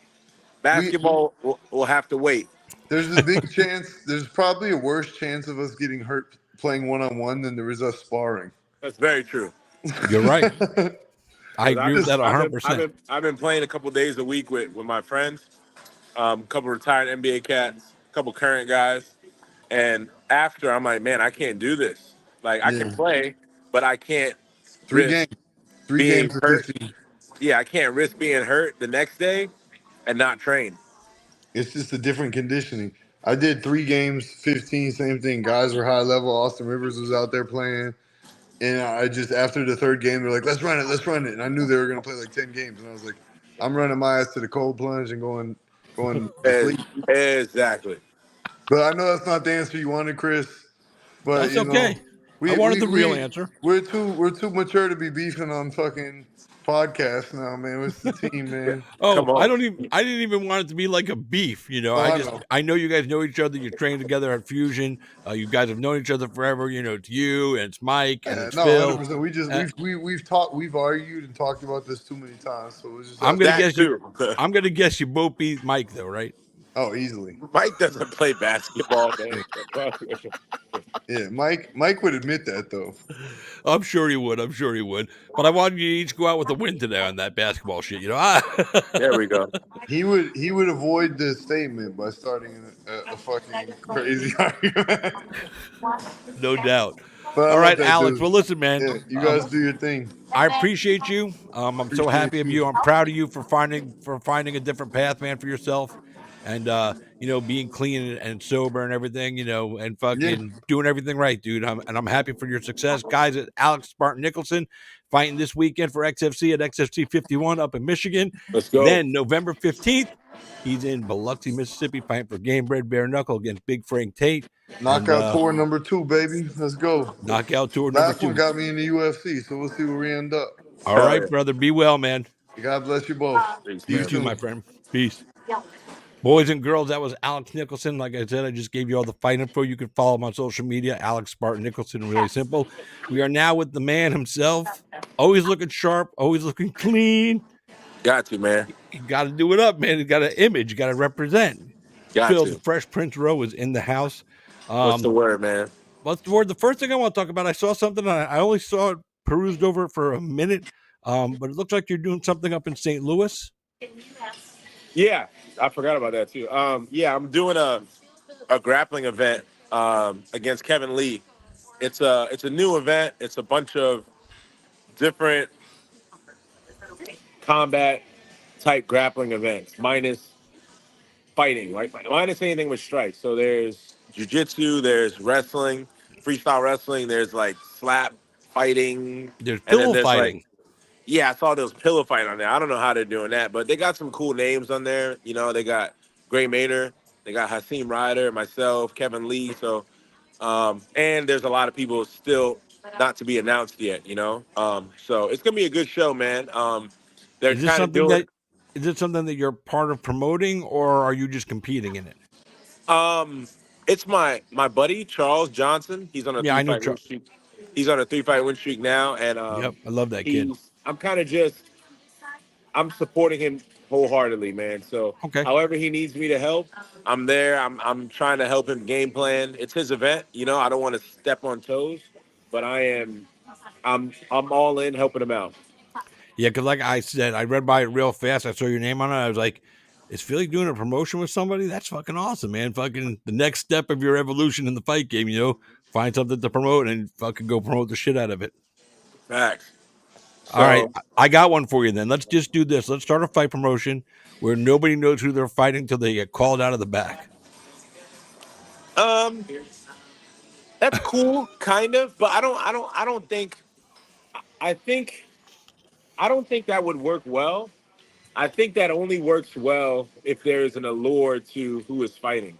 Basketball will have to wait. There's a big chance. There's probably a worse chance of us getting hurt playing 1-on-1 than there is us sparring. That's very true. You're right. I agree with that 100%. I've been playing a couple days a week with my friends, a couple retired NBA cats, a couple current guys, and after I'm like, man, I can't do this. Like I can play, but I can't. Three games for 15. Yeah, I can't risk being hurt the next day and not train. It's just a different conditioning. I did 3 games, 15, same thing. Guys were high level. Austin Rivers was out there playing. And I just, after the 3rd game, they're like, let's run it. And I knew they were going to play like 10 games. And I was like, I'm running my ass to the cold plunge and going to sleep. Exactly. But I know that's not the answer you wanted, Chris. But That's okay. I wanted the real answer. We're too mature to be beefing on fucking podcasts now, man. It's the team, man. Oh, I didn't even want it to be like a beef, I know you guys know each other. You train together at Fusion. You guys have known each other forever. It's you and it's Mike and it's Phil. 100%. We've argued and talked about this too many times. So it's just I'm gonna guess you both beat Mike though, right? Oh, easily. Mike doesn't play basketball, man. Yeah, Mike would admit that though. I'm sure he would. But I wanted you to each go out with a win today on that basketball shit. There we go. He would avoid the statement by starting a fucking crazy argument. No doubt. All right, Alex. Dude. Well, listen, man. Yeah, you guys do your thing. I appreciate you. I'm so happy of you. I'm proud of you for finding a different path, man, for yourself, and being clean and sober and everything, and fucking doing everything right, dude. I'm happy for your success, guys. Alex Nicholson fighting this weekend for XFC at XFC 51 up in Michigan. Let's go. Then November 15th, he's in Biloxi, Mississippi, fighting for Gamebred BareKnuckle against Big Frank Tate. Knockout tour number 2, baby. Let's go. Knockout tour number 2. Last one got me in the UFC, so we'll see where we end up. All right, brother. Be well, man. God bless you both. You too, my friend. Peace. Boys and girls, that was Alex Nicholson. Like I said, I just gave you all the fight info. You can follow him on social media, Alex Nicholson. Really simple. We are now with the man himself. Always looking sharp, always looking clean. Got to, man. You got to do it up, man. You got an image. You got to represent. Phil, the Fresh Prince Rowe is in the house. What's the word, man? What's the word? The first thing I want to talk about, I saw something. I only saw it perused over it for a minute, but it looks like you're doing something up in St. Louis. Yeah, I forgot about that too. I'm doing a grappling event against Kevin Lee. It's a new event. It's a bunch of different combat type grappling events, minus fighting, right? Minus anything with strikes. So there's jujitsu, there's wrestling, freestyle wrestling, there's like slap fighting, There's and then pillow there's like, fighting. yeah, I saw those pillow fight on there. I don't know how they're doing that, but they got some cool names on there. You know, they got Gray Maynard, they got Hasim Ryder, myself, Kevin Lee. So, and there's a lot of people still not to be announced yet. You know, so it's gonna be a good show, man. They're Is this kind of something doing. that is it something that you're part of promoting, or are you just competing in it? It's my buddy Charles Johnson. He's on a Yeah, three I know. fight win streak. He's on a 3 fight win streak now, and Yep, I love that kid. he's. I'm kind of just. I'm supporting him wholeheartedly, man. So Okay. however he needs me to help, I'm there. I'm trying to help him game plan. It's his event, you know. I don't want to step on toes, but I am. I'm all in helping him out. Yeah, because like I said, I read by it real fast. I saw your name on it. I was like, is Philly doing a promotion with somebody? That's fucking awesome, man. Fucking the next step of your evolution in the fight game, find something to promote and fucking go promote the shit out of it. Facts. All right. So I got one for you then. Let's just do this. Let's start a fight promotion where nobody knows who they're fighting till they get called out of the back. um, that's cool, kind of, but I don't think. I think I don't think that would work well. I think that only works well if there's an allure to who is fighting.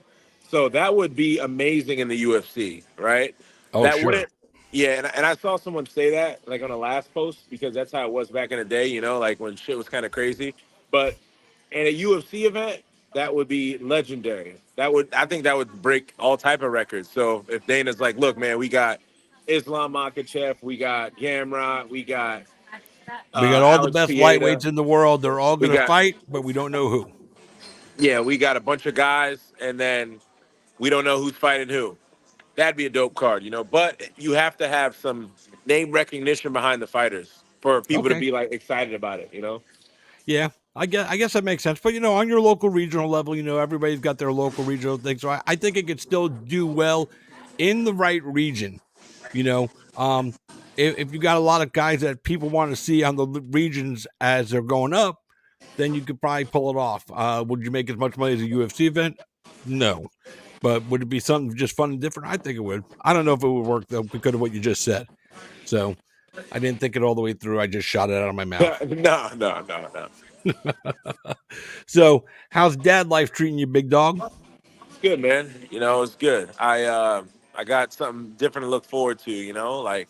So that would be amazing in the UFC, right? Oh, That sure. wouldn't, yeah. And I saw someone say that like on the last post because that's how it was back in the day, you know, like when shit was kind of crazy. But in a UFC event, that would be legendary. I think that would break all type of records. So if Dana's like, look, man, we got Islam Makhachev, we got Gamrot, we got We got all the Alex best lightweights Pieta, in the world. They're all we going to got fight, but we don't know who. yeah, we got a bunch of guys, and then we don't know who's fighting who. That'd be a dope card, you know. But you have to have some name recognition behind the fighters for people to Okay. be like excited about it, you know. Yeah, I guess that makes sense. But on your local regional level, everybody's got their local regional thing. So I think it could still do well in the right region. You know, um, if you got a lot of guys that people want to see on the regions as they're going up, then you could probably pull it off. Would you make as much money as a UFC event? No. But would it be something just fun and different? I think it would. I don't know if it would work though because of what you just said. So I didn't think it all the way through. I just shot it out of my mouth. No. So, how's dad life treating you, big dog? It's good, man. You know, it's good. I got something different to look forward to, you know, like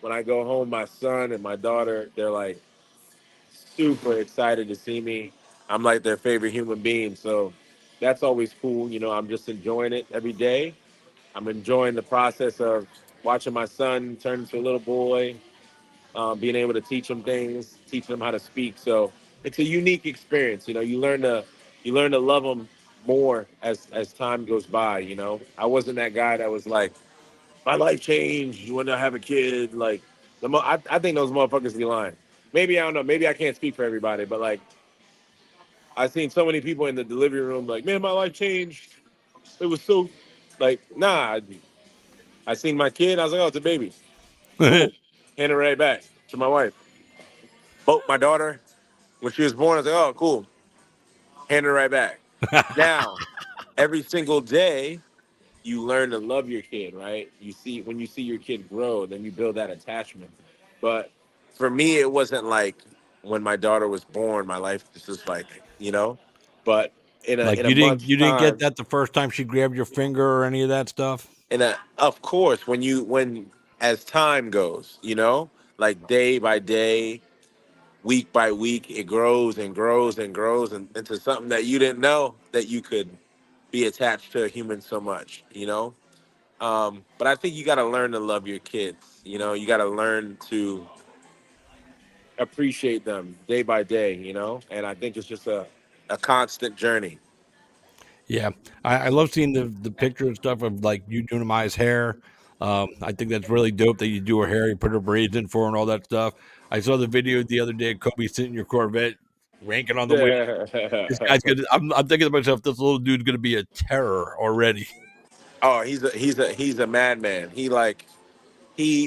when I go home, my son and my daughter, they're like super excited to see me. I'm like their favorite human being. So that's always cool. You know, I'm just enjoying it every day. I'm enjoying the process of watching my son turn into a little boy, being able to teach him things, teaching him how to speak. So it's a unique experience. You know, you learn to love him more as time goes by. You know, I wasn't that guy that was like, my life changed when I have a kid. Like, I think those motherfuckers be lying. Maybe I don't know. Maybe I can't speak for everybody, but like I've seen so many people in the delivery room like, man, my life changed. It was so like, nah. I seen my kid. I was like, oh, it's a baby. Boom. Hand it right back to my wife. Both my daughter, when she was born, I was like, oh, cool. Hand it right back. Now, every single day, you learn to love your kid, right? When you see your kid grow, then you build that attachment. But for me, it wasn't like when my daughter was born, my life was just like, you know. But Like in a month's you didn't get time, that the first time she grabbed your finger or any of that stuff. of course, when as time goes, you know, like day by day, week by week, it grows and grows and grows and into something that you didn't know that you could be attached to a human so much, you know. But I think you got to learn to love your kids. You know, you got to learn to appreciate them day by day. You know, and I think it's just a constant journey. Yeah, I love seeing the picture and stuff of like you doing Maya's hair. I think that's really dope that you do her hair, you put her braids in for her and all that stuff. I saw the video the other day of Kobe sitting in your Corvette, ranking on the wheel. This guy's gonna. I'm thinking to myself, this little dude's gonna be a terror already. Oh, he's a madman. He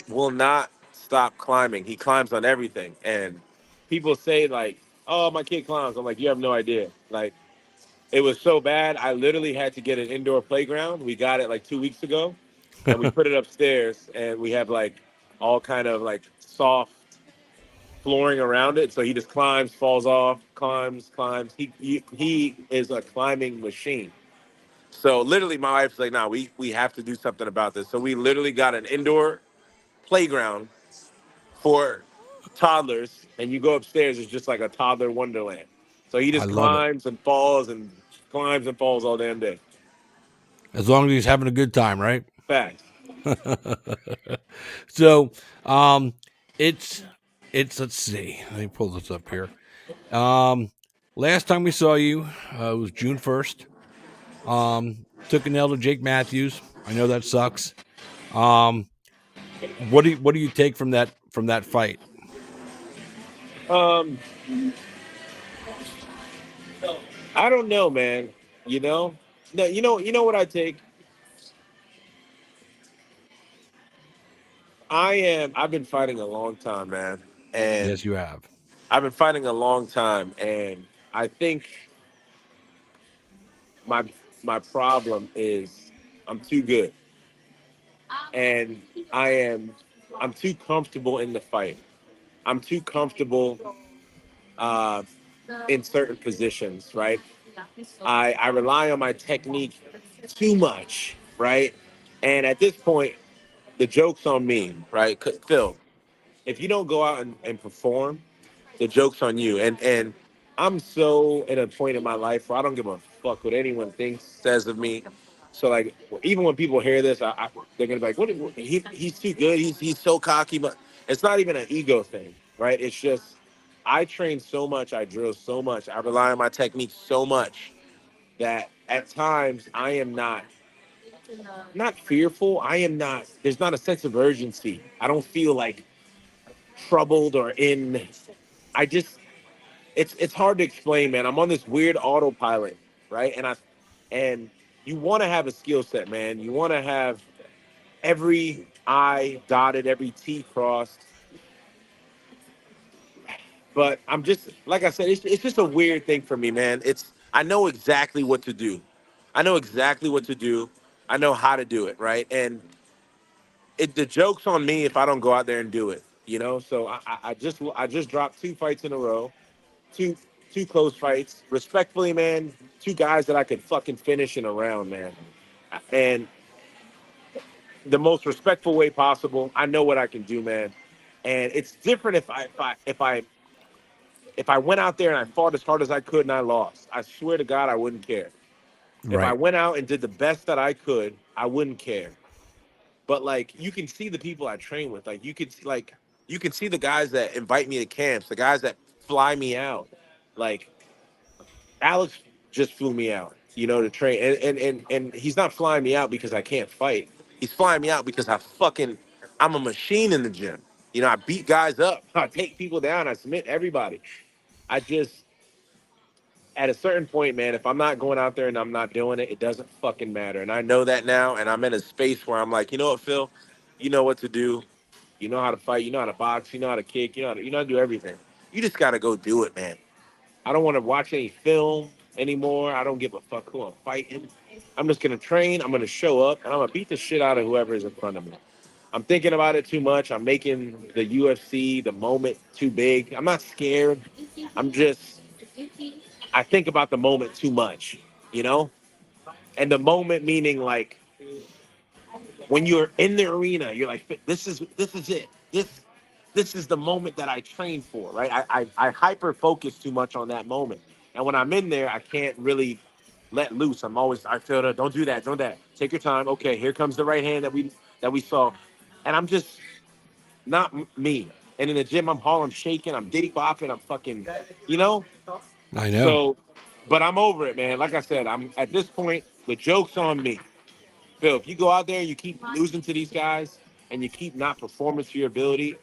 will not stop climbing. He climbs on everything. And people say like, "Oh, my kid climbs." I'm like, "You have no idea." Like, it was so bad, I literally had to get an indoor playground. We got it like 2 weeks ago, and we put it upstairs, and we have like all kind of like soft flooring around it. So he just climbs, falls off, climbs. He is a climbing machine. So literally, my wife's like, "Nah, we have to do something about this." So we literally got an indoor playground for toddlers, and you go upstairs, it's just like a toddler wonderland. So he I just love it. climbs and falls and climbs and falls all damn day. As long as he's having a good time, right? Facts. So, it's let's see. Let me pull this up here. Last time we saw you was June 1st. Took an L to Jake Matthews. I know that sucks. What do you take from that fight? Um, I don't know, man. You know, no, you know what I take. I've been fighting a long time, man, and Yes, you have. I've been fighting a long time, and I think my my problem is I'm too good, and I am I'm too comfortable in the fight. I'm too comfortable uh, in certain positions, right? I rely on my technique too much, right? And at this point, the joke's on me, right? 'Cause, Phil, if you don't go out and perform, the joke's on you. And I'm so at a point in my life where I don't give a fuck what anyone thinks, says of me. So like, even when people hear this, they're gonna be like, he's too good. He's so cocky." But it's not even an ego thing, right? It's just I train so much, I drill so much, I rely on my technique so much that at times I am not fearful. I am not. There's not a sense of urgency. I don't feel like troubled or in. I just it's hard to explain, man. I'm on this weird autopilot, right? And you want to have a skill set, man. You want to have every I dotted, every T crossed. But I'm just like I said, it's just a weird thing for me, man. I know exactly what to do. I know exactly what to do. I know how to do it, right? And the joke's on me if I don't go out there and do it, you know. So I just dropped 2 fights in a row, two two close fights, respectfully, man. Two guys that I could fucking finish in a round, man, and the most respectful way possible. I know what I can do, man, and it's different if I went out there and I fought as hard as I could and I lost. I swear to God, I wouldn't care. If I Right. went out and did the best that I could, I wouldn't care. But like you can see the people I train with. Like you can see the guys that invite me to camps, the guys that fly me out. Like Alex just flew me out, you know, to train. And he's not flying me out because I can't fight. He's flying me out because I'm a machine in the gym. You know, I beat guys up, I take people down, I submit everybody. I just at a certain point, man, if I'm not going out there and I'm not doing it, it doesn't fucking matter. And I know that now. And I'm in a space where I'm like, you know what, Phil? You know what to do. You know how to fight. You know how to box. You know how to kick. You know how to do everything. You just got to go do it, man. I don't want to watch any film anymore. I don't give a fuck who I'm fighting. I'm just going to train. I'm going to show up. And I'm going to beat the shit out of whoever is in front of me. I'm thinking about it too much. I'm making the UFC, the moment too big. I'm not scared. I'm just I think about the moment too much, you know? And the moment meaning like when you're in the arena, you're like, this is it. This is the moment that I trained for, right? I hyper focus too much on that moment. And when I'm in there, I can't really let loose. I feel that don't do that, don't that. Take your time. Okay, here comes the right hand that we saw. And I'm just not me. And in the gym, I'm shaking, I'm diddy bopping, I'm fucking, you know? I know. So, but I'm over it, man. Like I said, I'm at this point, the joke's on me. Phil, if you go out there and you keep losing to these guys and you keep not performing to your ability,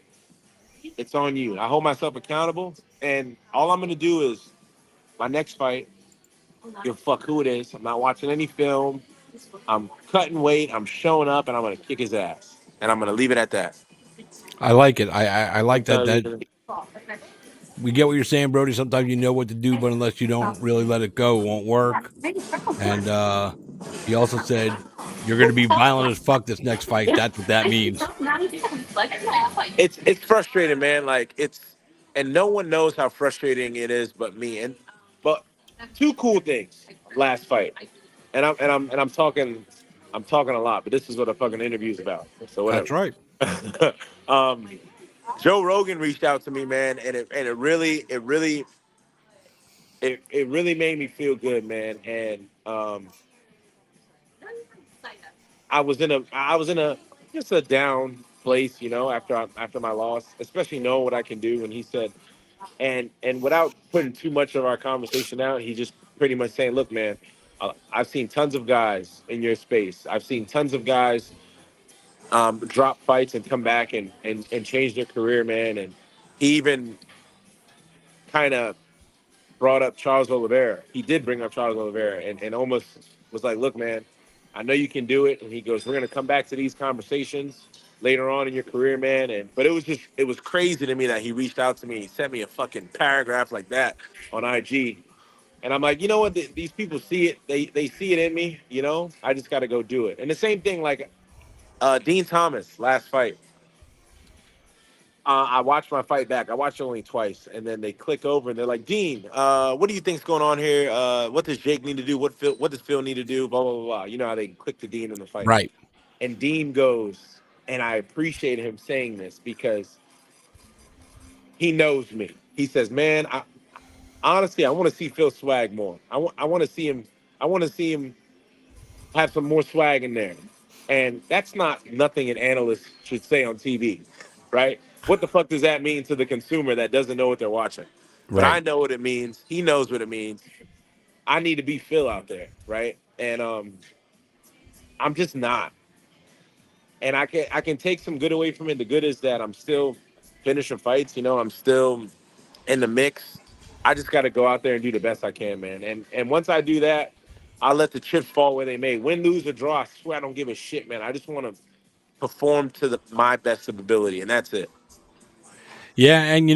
it's on you. I hold myself accountable, and all I'm gonna do is my next fight, give a fuck who it is. I'm not watching any film. I'm cutting weight. I'm showing up, and I'm gonna kick his ass. And I'm gonna leave it at that. I like it. I like that. Tell you- That we get what you're saying, Brody. Sometimes you know what to do, but unless you don't really let it go, it won't work. And he also said you're going to be violent as fuck this next fight. That's what that means. It's frustrating, man. Like and no one knows how frustrating it is but me. But two cool things last fight, and I'm talking a lot, but this is what a fucking interview is about. So That's whatever. right. um, Joe Rogan reached out to me, man, and it really made me feel good, man. And I was in a just a down place, after my loss, especially knowing what I can do. And he said, and without putting too much of our conversation out, he just pretty much saying, look, man, I've seen tons of guys in your space. I've seen tons of guys drop fights and come back and change their career, man. And he even kind of brought up Charles Oliveira. He did bring up Charles Oliveira and almost was like, look, man, I know you can do it. And he goes, we're going to come back to these conversations later on in your career, man. But it was crazy to me that he reached out to me. He sent me a fucking paragraph like that on IG. And I'm like, you know what? These people see it. They see it in me, I just got to go do it. And the same thing, like Dean Thomas, last fight. I watched my fight back. I watched it only twice, and then they click over and they're like, "Dean, what do you think's going on here? What does Jake need to do? What does Phil need to do? Blah blah blah blah." You know how they click to Dean in the fight, Right. and Dean goes, and I appreciate him saying this because he knows me. He says, "Man, honestly, I want to see Phil swag more. I want to see him. I want to see him have some more swag in there." And that's not nothing an analyst should say on TV, right? What the fuck does that mean to the consumer that doesn't know what they're watching? But I Right. know what it means. He knows what it means. I need to be Phil out there, right? And I'm just not. And I can take some good away from it. The good is that I'm still finishing fights. I'm still in the mix. I just got to go out there and do the best I can, man. And once I do that, I'll let the chips fall where they may. Win, lose, or draw, I swear I don't give a shit, man. I just want to perform to my best of ability, and that's it. Yeah, and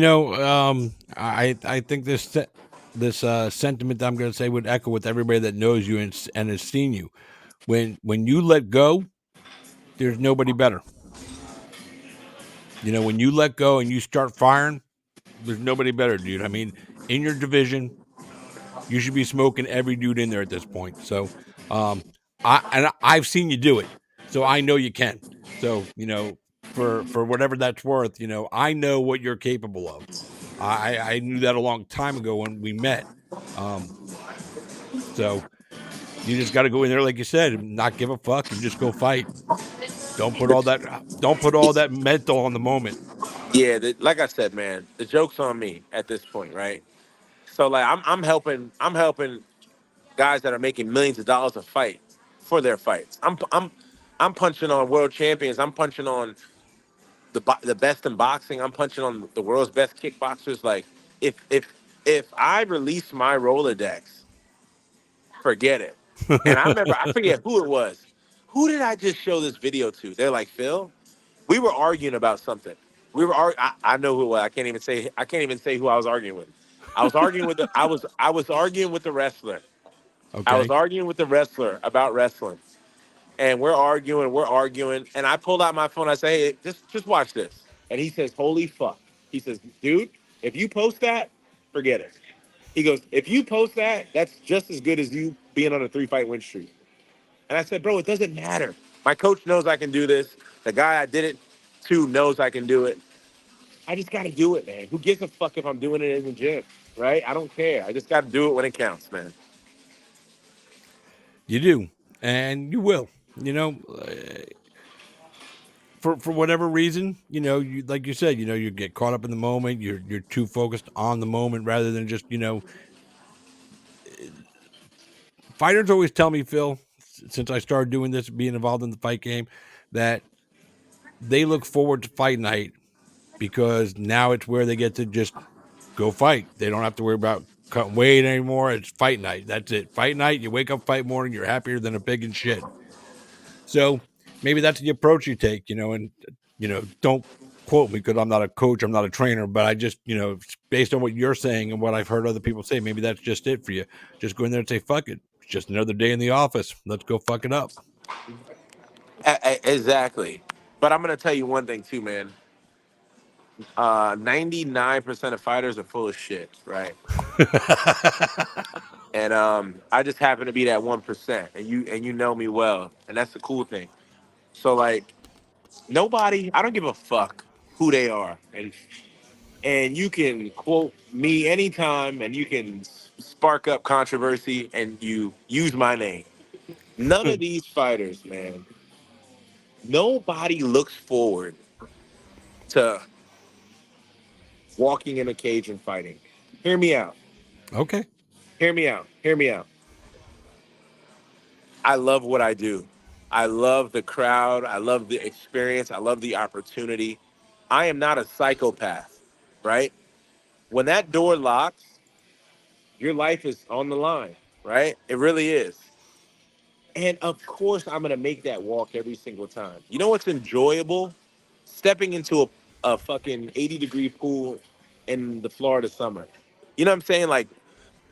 I think this sentiment that I'm going to say would echo with everybody that knows you and has seen you. When you let go, there's nobody better. When you let go and you start firing, there's nobody better, dude. I mean, in your division, you should be smoking every dude in there at this point. So, I've seen you do it, so I know you can. So, for whatever that's worth, I know what you're capable of. I knew that a long time ago when we met. So you just got to go in there, like you said, and not give a fuck and just go fight. Don't put all that mental on the moment. Yeah, like I said, man, the joke's on me at this point, right? So like I'm helping guys that are making millions of dollars a fight for their fights. I'm punching on world champions. I'm punching on the best in boxing. I'm punching on the world's best kickboxers. Like if I release my Rolodex, forget it. And I remember, I forget who it was. Who did I just show this video to? They're like, Phil, we were arguing about something. I know who it was. I can't even say who I was arguing with. I was arguing with the wrestler. I was Okay. arguing with the wrestler about wrestling. And we're arguing. And I pulled out my phone. I say, hey, just watch this. And he says, holy fuck. He says, dude, if you post that, forget it. He goes, if you post that, that's just as good as you being on a 3-fight win streak. And I said, bro, it doesn't matter. My coach knows I can do this. The guy I did it to knows I can do it. I just got to do it, man. Who gives a fuck if I'm doing it in the gym, right? I don't care. I just got to do it when it counts, man. You do, and you will. For whatever reason, you like you said, you get caught up in the moment. You're too focused on the moment rather than just Fighters always tell me, Phil, since I started doing this, being involved in the fight game, that they look forward to fight night because now it's where they get to just go fight. They don't have to worry about cutting weight anymore. It's fight night. That's it. Fight night. You wake up fight morning. You're happier than a pig in shit. So maybe that's the approach you take, and don't quote me because I'm not a coach, I'm not a trainer, but I just, based on what you're saying and what I've heard other people say, maybe that's just it for you. Just go in there and say, fuck it. It's just another day in the office. Let's go fuck it up. Exactly. But I'm gonna tell you one thing too, man. 99% of fighters are full of shit, right? And I just happen to be that 1%, and you know me well, and that's the cool thing. So like, nobody, I don't give a fuck who they are, and you can quote me anytime, and you can spark up controversy, and you use my name. None of these fighters, man, nobody looks forward to walking in a cage and fighting. Hear me out. Okay. Hear me out. Hear me out. I love what I do. I love the crowd. I love the experience. I love the opportunity. I am not a psychopath, right? When that door locks, your life is on the line, right? It really is. And of course, I'm going to make that walk every single time. You know what's enjoyable? Stepping into a fucking 80-degree pool in the Florida summer. You know what I'm saying? Like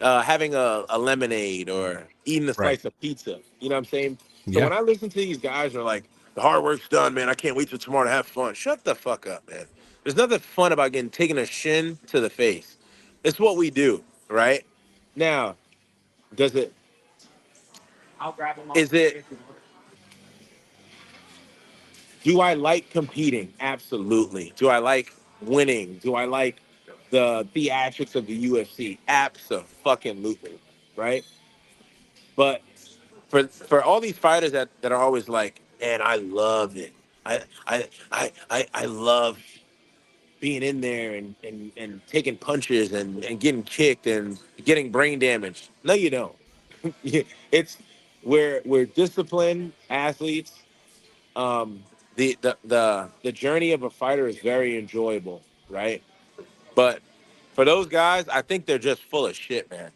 having a lemonade or eating a Right. slice of pizza. You know what I'm saying? So Yeah. when I listen to these guys who are like, the hard work's done, man. I can't wait till tomorrow to have fun. Shut the fuck up, man. There's nothing fun about getting taken a shin to the face. It's what we do, right? Now, does it, is it, do I like competing? Absolutely. Do I like winning? Do I like the theatrics of the UFC? Absolutely, right? But for all these fighters that are always like, man, I love it. I love being in there and taking punches and getting kicked and getting brain damage. No, you don't. It's we're disciplined athletes. The journey of a fighter is very enjoyable, right? But for those guys, I think they're just full of shit, man.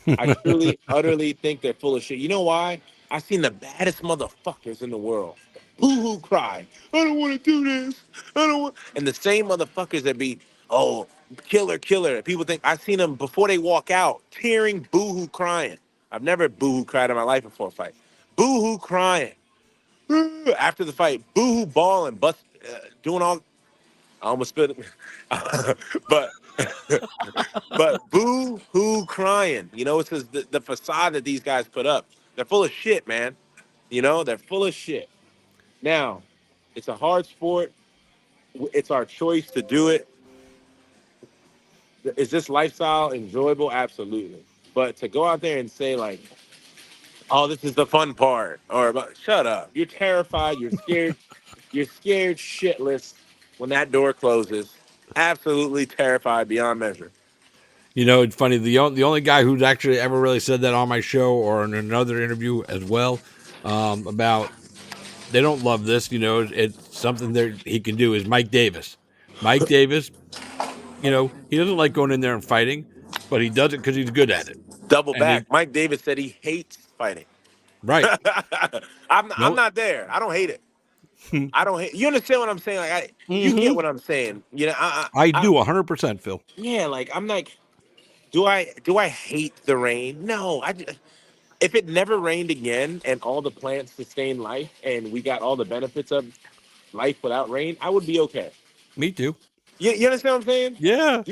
I truly, utterly think they're full of shit. You know why? I've seen the baddest motherfuckers in the world. Boo-hoo cry. I don't want to do this. I don't want. And the same motherfuckers that be, oh, killer, killer. People think I've seen them before they walk out, tearing, boo-hoo crying. I've never boo-hoo cried in my life before a fight. Boo-hoo crying. After the fight, boo-hoo bawling, doing all. I almost spit it. but but boo hoo crying. It's just the facade that these guys put up. They're full of shit, man. They're full of shit. Now, it's a hard sport. It's our choice to do it. Is this lifestyle enjoyable? Absolutely. But to go out there and say like, "Oh, this is the fun part," or "Shut up," you're terrified. You're scared. You're scared shitless when that door closes. Absolutely terrified beyond measure. It's funny. The only guy who's actually ever really said that on my show or in another interview as well, about they don't love this. It's something that he can do is Mike Davis. Mike Davis, he doesn't like going in there and fighting, but he does it because he's good at it. Double And back. Mike Davis said he hates fighting. right. I'm No. not there. I don't hate it. I don't hate. You understand what I'm saying? Like, you get Mm-hmm. what I'm saying. I do 100%, Phil. Yeah. Like, I'm like, do I hate the rain? No. If it never rained again and all the plants sustain life and we got all the benefits of life without rain, I would be okay. Me too. You understand what I'm saying? Yeah.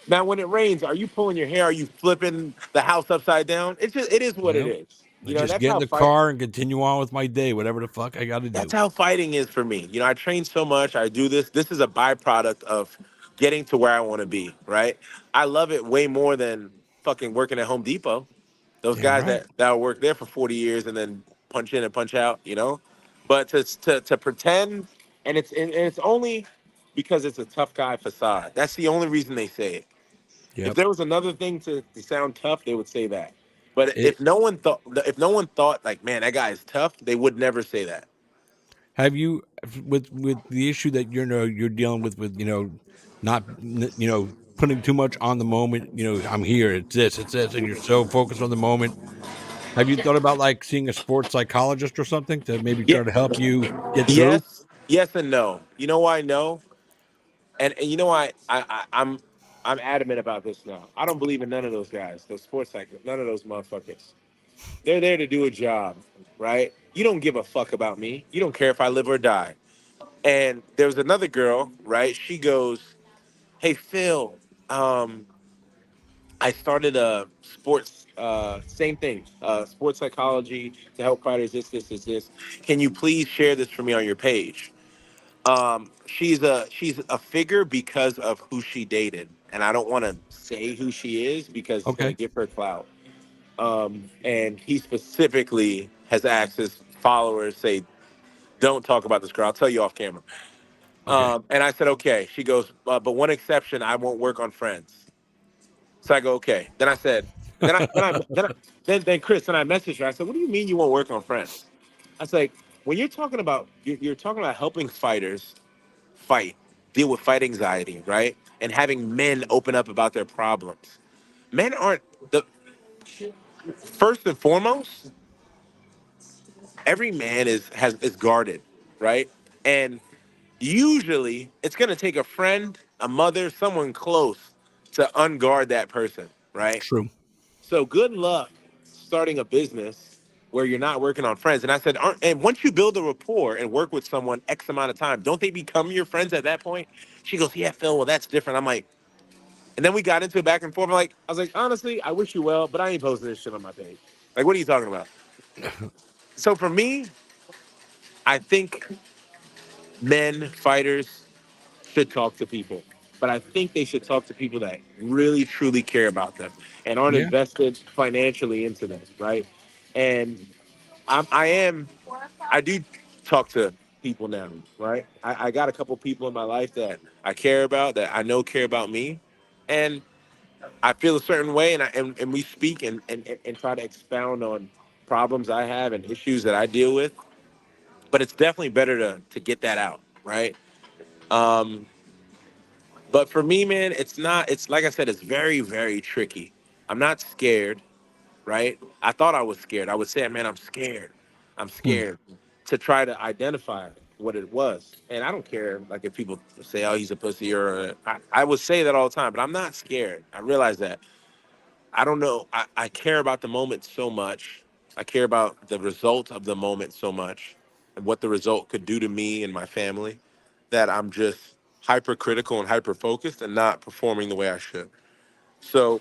Now, when it rains, are you pulling your hair? Are you flipping the house upside down? It is what it No. is. I just That's get in how the fight. car and continue on with my day, whatever the fuck I got to That's do. how fighting is for me. I train so much. I do this. This is a byproduct of getting to where I want to be, right? I love it way more than fucking working at Home Depot. Those Damn guys right. that work there for 40 years and then punch in and punch out. But to pretend, and it's only because it's a tough guy facade. That's the only reason they say it. If Yep. there was another thing to sound tough, they would say that. But It, if no one thought like, man, that guy is tough, they would never say that. have you with the issue that you're dealing with not putting too much on the moment. I'm here. It's this, and you're so focused on the moment. Have you thought about like seeing a sports psychologist or something to maybe Yeah. try to help you get through? Yes and no. You know why no? And you know why I'm adamant about this now. I don't believe in none of those guys, those sports psychologists, none of those motherfuckers. They're there to do a job, right? You don't give a fuck about me. You don't care if I live or die. And there was another girl, right? She goes, "Hey Phil, um, I started a sports, same thing, sports psychology to help fighters. This. Can you please share this for me on your page?" She's a figure because of who she dated, and I don't want to say who she is because it's gonna Okay. give her clout. And he specifically has asked his followers, say, "Don't talk about this girl. I'll tell you off camera." Okay. And I said, "Okay." She goes, "But one exception, I won't work on Friends." So I go, "Okay." Then I said, then Chris, then I messaged her. I said, "What do you mean you won't work on Friends?" I was like, "When you're talking about helping fighters fight, deal with fight anxiety, right? And having men open up about their problems. Men aren't the first and foremost, every man is guarded, right? And usually it's gonna take a friend, a mother, someone close to unguard that person, right? True. So good luck starting a business where you're not working on friends. And I said, and once you build a rapport and work with someone X amount of time, don't they become your friends at that point? She goes, "Yeah, Phil, well, that's different." I'm like, and then we got into it back and forth. I was like, honestly, I wish you well, but I ain't posting this shit on my page. Like, what are you talking about? So for me, I think men, fighters, should talk to people. But I think they should talk to people that really, truly care about them and aren't Yeah. invested financially into them, right? And I do talk to people now, right? I got a couple people in my life that I care about, that I know care about me. And I feel a certain way, and we speak and try to expound on problems I have and issues that I deal with. But it's definitely better to get that out, right? Um, but for me, man, it's not. It's like I said, it's very, very tricky. I'm not scared, right? I thought I was scared. I would say, "Man, I'm scared. I'm Hmm. scared," to try to identify what it was. And I don't care, like if people say, "Oh, he's a pussy," I would say that all the time. But I'm not scared. I realize that. I don't know. I care about the moment so much. I care about the result of the moment so much and what the result could do to me and my family that I'm just hypercritical and hyper focused and not performing the way I should. So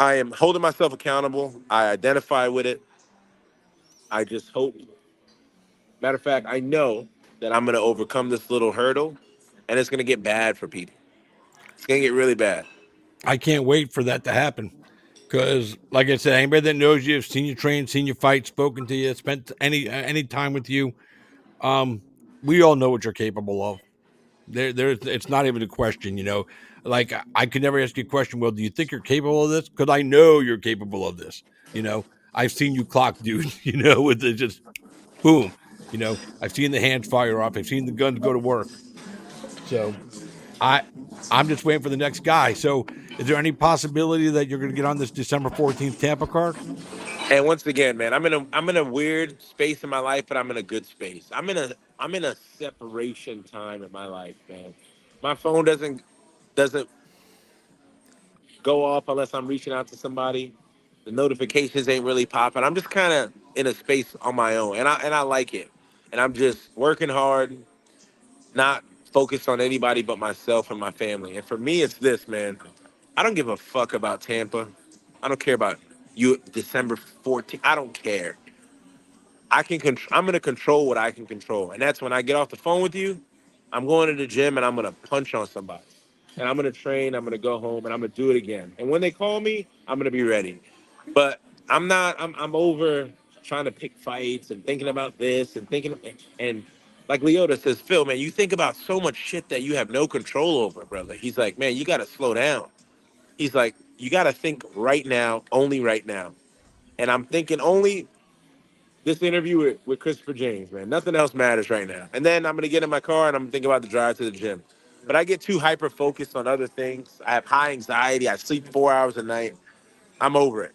I am holding myself accountable. I identify with it. I just hope, matter of fact, I know that I'm going to overcome this little hurdle and it's going to get bad for people. It's going to get really bad. I can't wait for that to happen. Because, like I said, anybody that knows you, seen you train, seen you fight, spoken to you, spent any time with you, um, we all know what you're capable of. It's not even a question, Like I could never ask you a question. Well, do you think you're capable of this? Because I know you're capable of this. I've seen you clock, dude. With it just boom. I've seen the hands fire off. I've seen the guns go to work. So I I'm just waiting for the next guy. So is there any possibility that you're going to get on this December 14th Tampa card? And once again, man, I'm in a weird space in my life, but I'm in a good space. I'm in a separation time in my life, man. My phone doesn't go off unless I'm reaching out to somebody. The notifications ain't really popping. I'm just kind of in a space on my own, and I like it. And I'm just working hard, not focused on anybody but myself and my family. And for me, it's this, man. I don't give a fuck about Tampa. I don't care about you December 14th. I don't care. I'm gonna control what I can control, and that's when I get off the phone with you. I'm going to the gym and I'm gonna punch on somebody, and I'm gonna train. I'm gonna go home and I'm gonna do it again. And when they call me, I'm gonna be ready. But I'm not. I'm over trying to pick fights and thinking about this and thinking and like Leota says, "Phil, man, you think about so much shit that you have no control over, brother." He's like, "Man, you got to slow down." He's like, "You got to think right now, only right now." And I'm thinking only this interview with Christopher James, man. Nothing else matters right now. And then I'm gonna get in my car and I'm thinking about the drive to the gym. but I get too hyper focused on other things. I have high anxiety. I sleep 4 hours a night. I'm over it.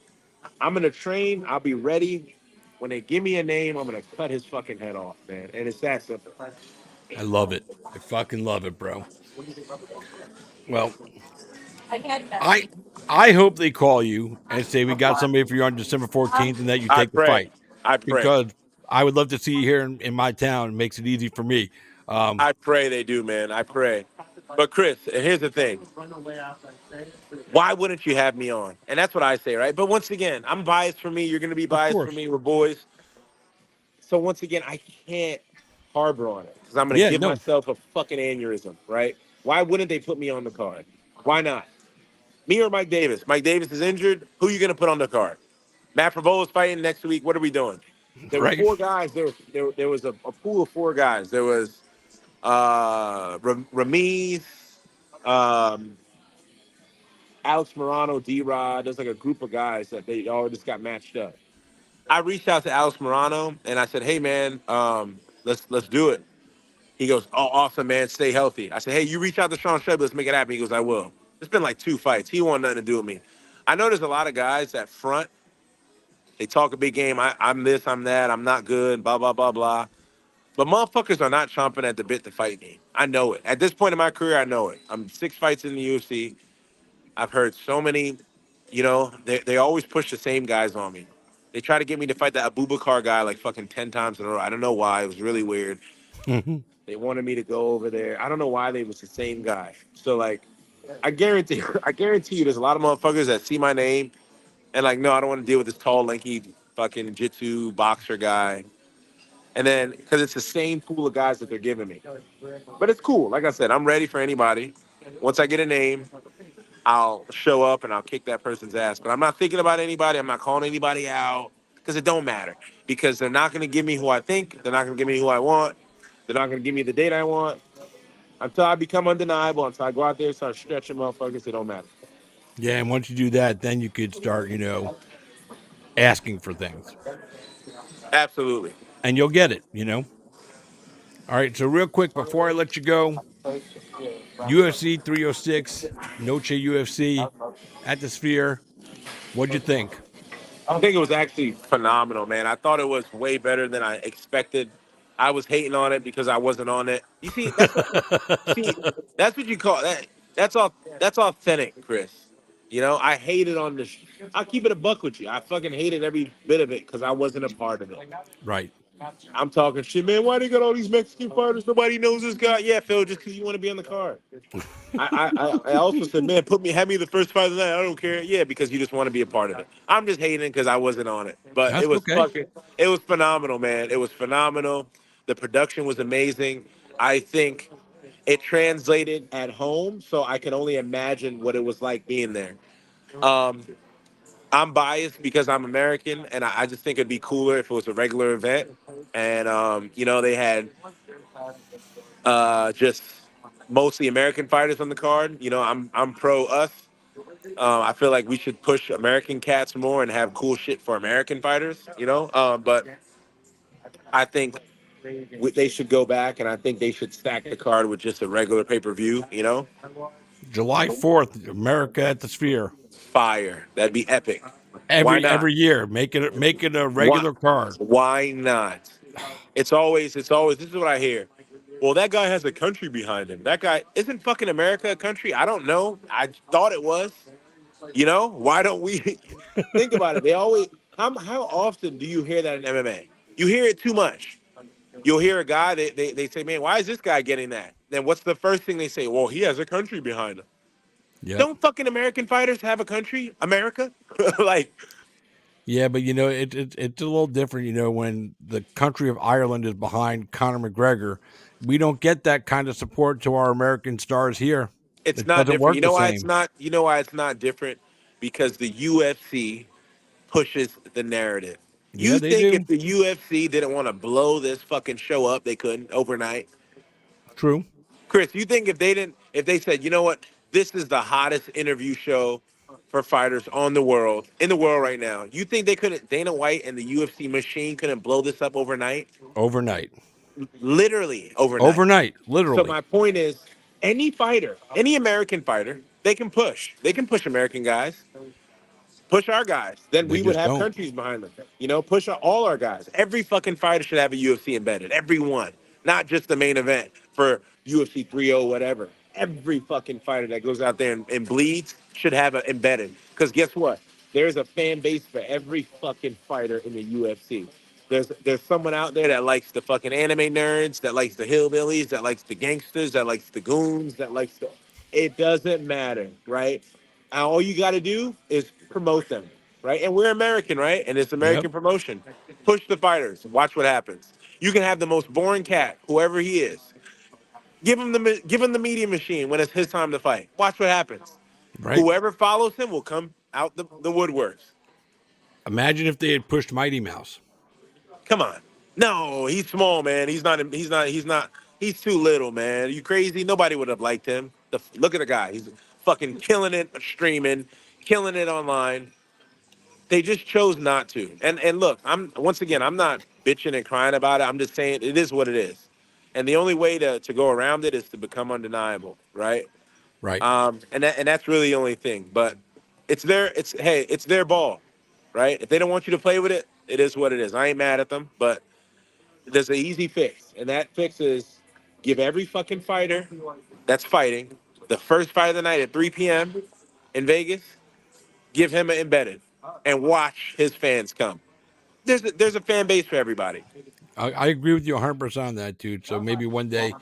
I'm gonna train. I'll be ready. When they give me a name, I'm gonna cut his fucking head off, man. And it's that simple. I love it. I fucking love it, bro. Well, I hope they call you and say we got somebody for you on December 14th and that you I take the pray. fight, I pray. because I would love to see you here in my town. It makes it easy for me. I pray they do, man. I pray. But Chris, and here's the thing. Why wouldn't you have me on? And that's what I say, right? But once again, I'm biased for me. You're gonna be Of biased for course. me. We're boys. So once again, I can't harbor on it because I'm gonna Yeah, give no. myself a fucking aneurysm, right? Why wouldn't they put me on the card? Why not? Me or Mike Davis? Mike Davis is injured. Who are you gonna put on the card? Matt Favola's fighting next week. What are we doing? There were Right. four guys. There was a pool of four guys. There was Ramiz, um, Alex Morano, D-Rod. There's like a group of guys that they all just got matched up. I reached out to Alex Morano and I said, "Hey man, let's do it." He goes, "Oh, awesome, man. Stay healthy." I said, "Hey, you reach out to Sean Shelby. Let's make it happen." He goes, "I will." It's been like 2 fights. He want nothing to do with me. I know there's a lot of guys that front. They talk a big game. I'm this, I'm that. I'm not good. Blah blah blah blah. But motherfuckers are not chomping at the bit to fight me. I know it. At this point in my career, I know it. I'm 6 fights in the UFC. I've heard so many, they always push the same guys on me. They try to get me to fight that Abubakar guy like fucking 10 times in a row. I don't know why. It was really weird. They wanted me to go over there. I don't know why they was the same guy. So like, I guarantee you there's a lot of motherfuckers that see my name and like, no, I don't want to deal with this tall, lanky fucking jitsu boxer guy. And then, because it's the same pool of guys that they're giving me. But it's cool. Like I said, I'm ready for anybody. Once I get a name, I'll show up and I'll kick that person's ass. But I'm not thinking about anybody. I'm not calling anybody out because it don't matter. Because they're not going to give me who I think. They're not going to give me who I want. They're not going to give me the date I want. Until I become undeniable, until I go out there and start stretching motherfuckers, it don't matter. Yeah, and once you do that, then you could start, asking for things. Absolutely. And you'll get it. All right, so real quick before I let you go, UFC 306, Noche UFC at the Sphere. What'd you think? I think it was actually phenomenal, man. I thought it was way better than I expected. I was hating on it because I wasn't on it. You see, that's what you call that. That's authentic, Chris. I hated on this. I'll keep it a buck with you. I fucking hated every bit of it because I wasn't a part of it. Right. I'm talking shit, man. Why they got all these Mexican fighters? Nobody knows this guy. Yeah, Phil, just because you want to be on the card. I also said, man, have me the first fight of the night. I don't care. Yeah, because you just want to be a part of it. I'm just hating because I wasn't on it. But That's okay. it was phenomenal, man. It was phenomenal. The production was amazing. I think it translated at home, so I can only imagine what it was like being there. Um, I'm biased because I'm American, and I just think it'd be cooler if it was a regular event. And they had just mostly American fighters on the card. I'm pro us. I feel like we should push American cats more and have cool shit for American fighters. But I think they should go back, and I think they should stack the card with just a regular pay-per-view. July 4th, America at the Sphere. Fire. That'd be epic. Why not? Every year. Make it a Why? regular card. Why not? It's always. This is what I hear. Well, that guy has a country behind him. That guy isn't fucking America a country. I don't know. I thought it was. Why don't we think about it? They always. How often do you hear that in MMA? You hear it too much. You'll hear a guy. They say, man, why is this guy getting that? Then what's the first thing they say? Well, he has a country behind him. Yeah. Don't fucking American fighters have a country? America? Like. Yeah, but it's a little different, when the country of Ireland is behind Conor McGregor. We don't get that kind of support to our American stars here. It's It not doesn't different. work You the know why it's same. not? You know why it's not different? Because the UFC pushes the narrative. Yeah, You they think if do. the UFC didn't want to blow this fucking show up, they couldn't overnight? True. Chris, you think if they said, you know what, this is the hottest interview show for fighters in the world right now, you think they couldn't, Dana White and the UFC machine couldn't blow this up overnight? Overnight. Literally overnight. Overnight, So literally. my point is, Any fighter, any American fighter, they can push. They can push American guys. Push our guys. Then They we would just have don't. countries behind them. You know, push all our guys. Every fucking fighter should have a UFC embedded. Every one. Not just the main event for UFC 30, whatever. Every fucking fighter that goes out there and bleeds should have it embedded. Because guess what? There's a fan base for every fucking fighter in the UFC. There's someone out there that likes the fucking anime nerds, that likes the hillbillies, that likes the gangsters, that likes the goons, that likes the... It doesn't matter, right? All you got to do is promote them, right? And we're American, right? And it's Yep. American promotion. Push the fighters. Watch what happens. You can have the most boring cat, whoever he is. Give him the media machine when it's his time to fight. Watch what happens. Right. Whoever follows him will come out the woodworks. Imagine if they had pushed Mighty Mouse. Come on. No, he's small, man. He's not. He's too little, man. Are you crazy? Nobody would have liked him. Look at the guy. He's fucking killing it streaming, killing it online. They just chose not to. And look, I'm not bitching and crying about it. I'm just saying it is what it is. And the only way to go around it is to become undeniable, right? Right. And that's really the only thing. But it's their ball, right? If they don't want you to play with it, it is what it is. I ain't mad at them, but there's an easy fix. And that fix is give every fucking fighter that's fighting the first fight of the night at 3 p.m. in Vegas, give him an embedded and watch his fans come. There's a fan base for everybody. I agree with you 100% on that, dude. So maybe one day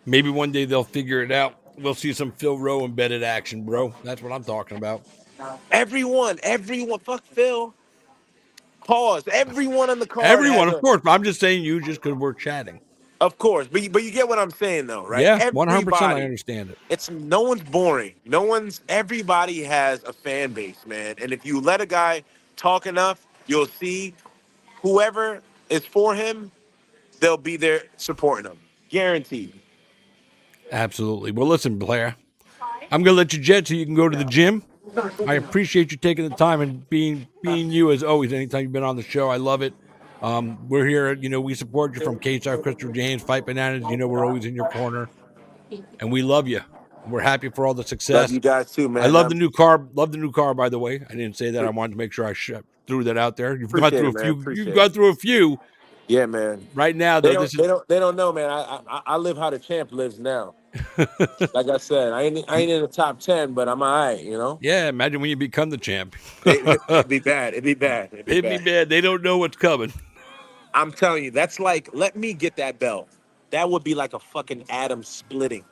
they'll figure it out. We'll see some Phil Rowe embedded action, bro. That's what I'm talking about. Everyone, fuck Phil. Pause. Everyone on the card. Everyone, of course. But I'm just saying you just because we're chatting. Of course, but you get what I'm saying, though, right? Yeah, 100%. I understand it. It's no one's boring. Everybody has a fan base, man. And if you let a guy talk enough, you'll see whoever is for him, they'll be there supporting him. Guaranteed. Absolutely. Well, listen, Blair, I'm going to let you jet so you can go to the gym. I appreciate you taking the time and being you as always. Anytime you've been on the show, I love it. We're here, we support you from K-Star, Christopher James, Fight Bananas. We're always in your corner, and we love you. We're happy for all the success. Love you guys too, man. I love the new car. Love the new car, by the way. I didn't say that. I wanted to make sure I threw that out there. You've gone through a few. You've gone through a few. Yeah, man. Right now, though, they don't know, man. I live how the champ lives now. Like I said, I ain't in the top 10, but I'm all right, Yeah, imagine when you become the champ. It'd be bad. It'd be bad. They don't know what's coming. I'm telling you, that's like, let me get that belt. That would be like a fucking atom splitting.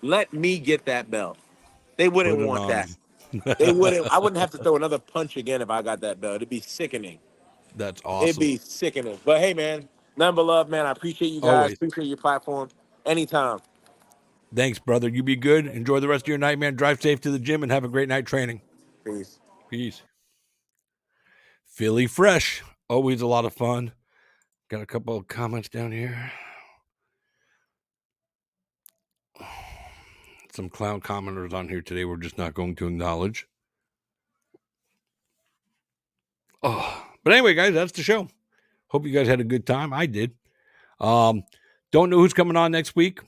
Let me get that belt. They wouldn't want that. They wouldn't. I wouldn't have to throw another punch again if I got that belt. It'd be sickening. That's awesome. It'd be sickening. But hey, man, none but love, man. I appreciate you guys. Always. Appreciate your platform. Anytime. Thanks, brother. You be good. Enjoy the rest of your night, man. Drive safe to the gym and have a great night training. Peace. Philly Fresh. Always a lot of fun. Got a couple of comments down here. Some clown commenters on here today we're just not going to acknowledge. But anyway, guys, that's the show. Hope you guys had a good time. I did. Don't know who's coming on next week.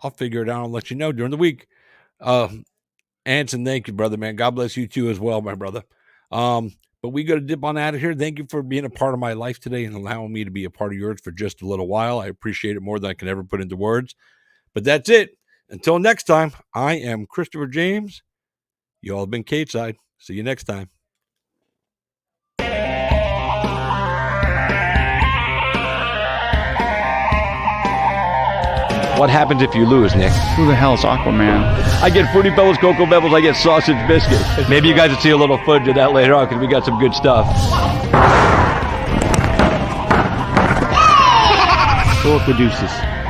I'll figure it out. I'll let you know during the week. Anson, thank you, brother, man. God bless you too as well, my brother. But we got to dip on out of here. Thank you for being a part of my life today and allowing me to be a part of yours for just a little while. I appreciate it more than I can ever put into words. But that's it. Until next time, I am Christopher James. You all have been K-Side. See you next time. What happens if you lose, Nick? Who the hell's Aquaman? I get Fruity Pebbles, Cocoa Pebbles, I get sausage biscuits. Maybe you guys will see a little footage of that later on because we got some good stuff. Philip Rowe.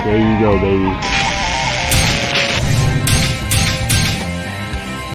There you go, baby.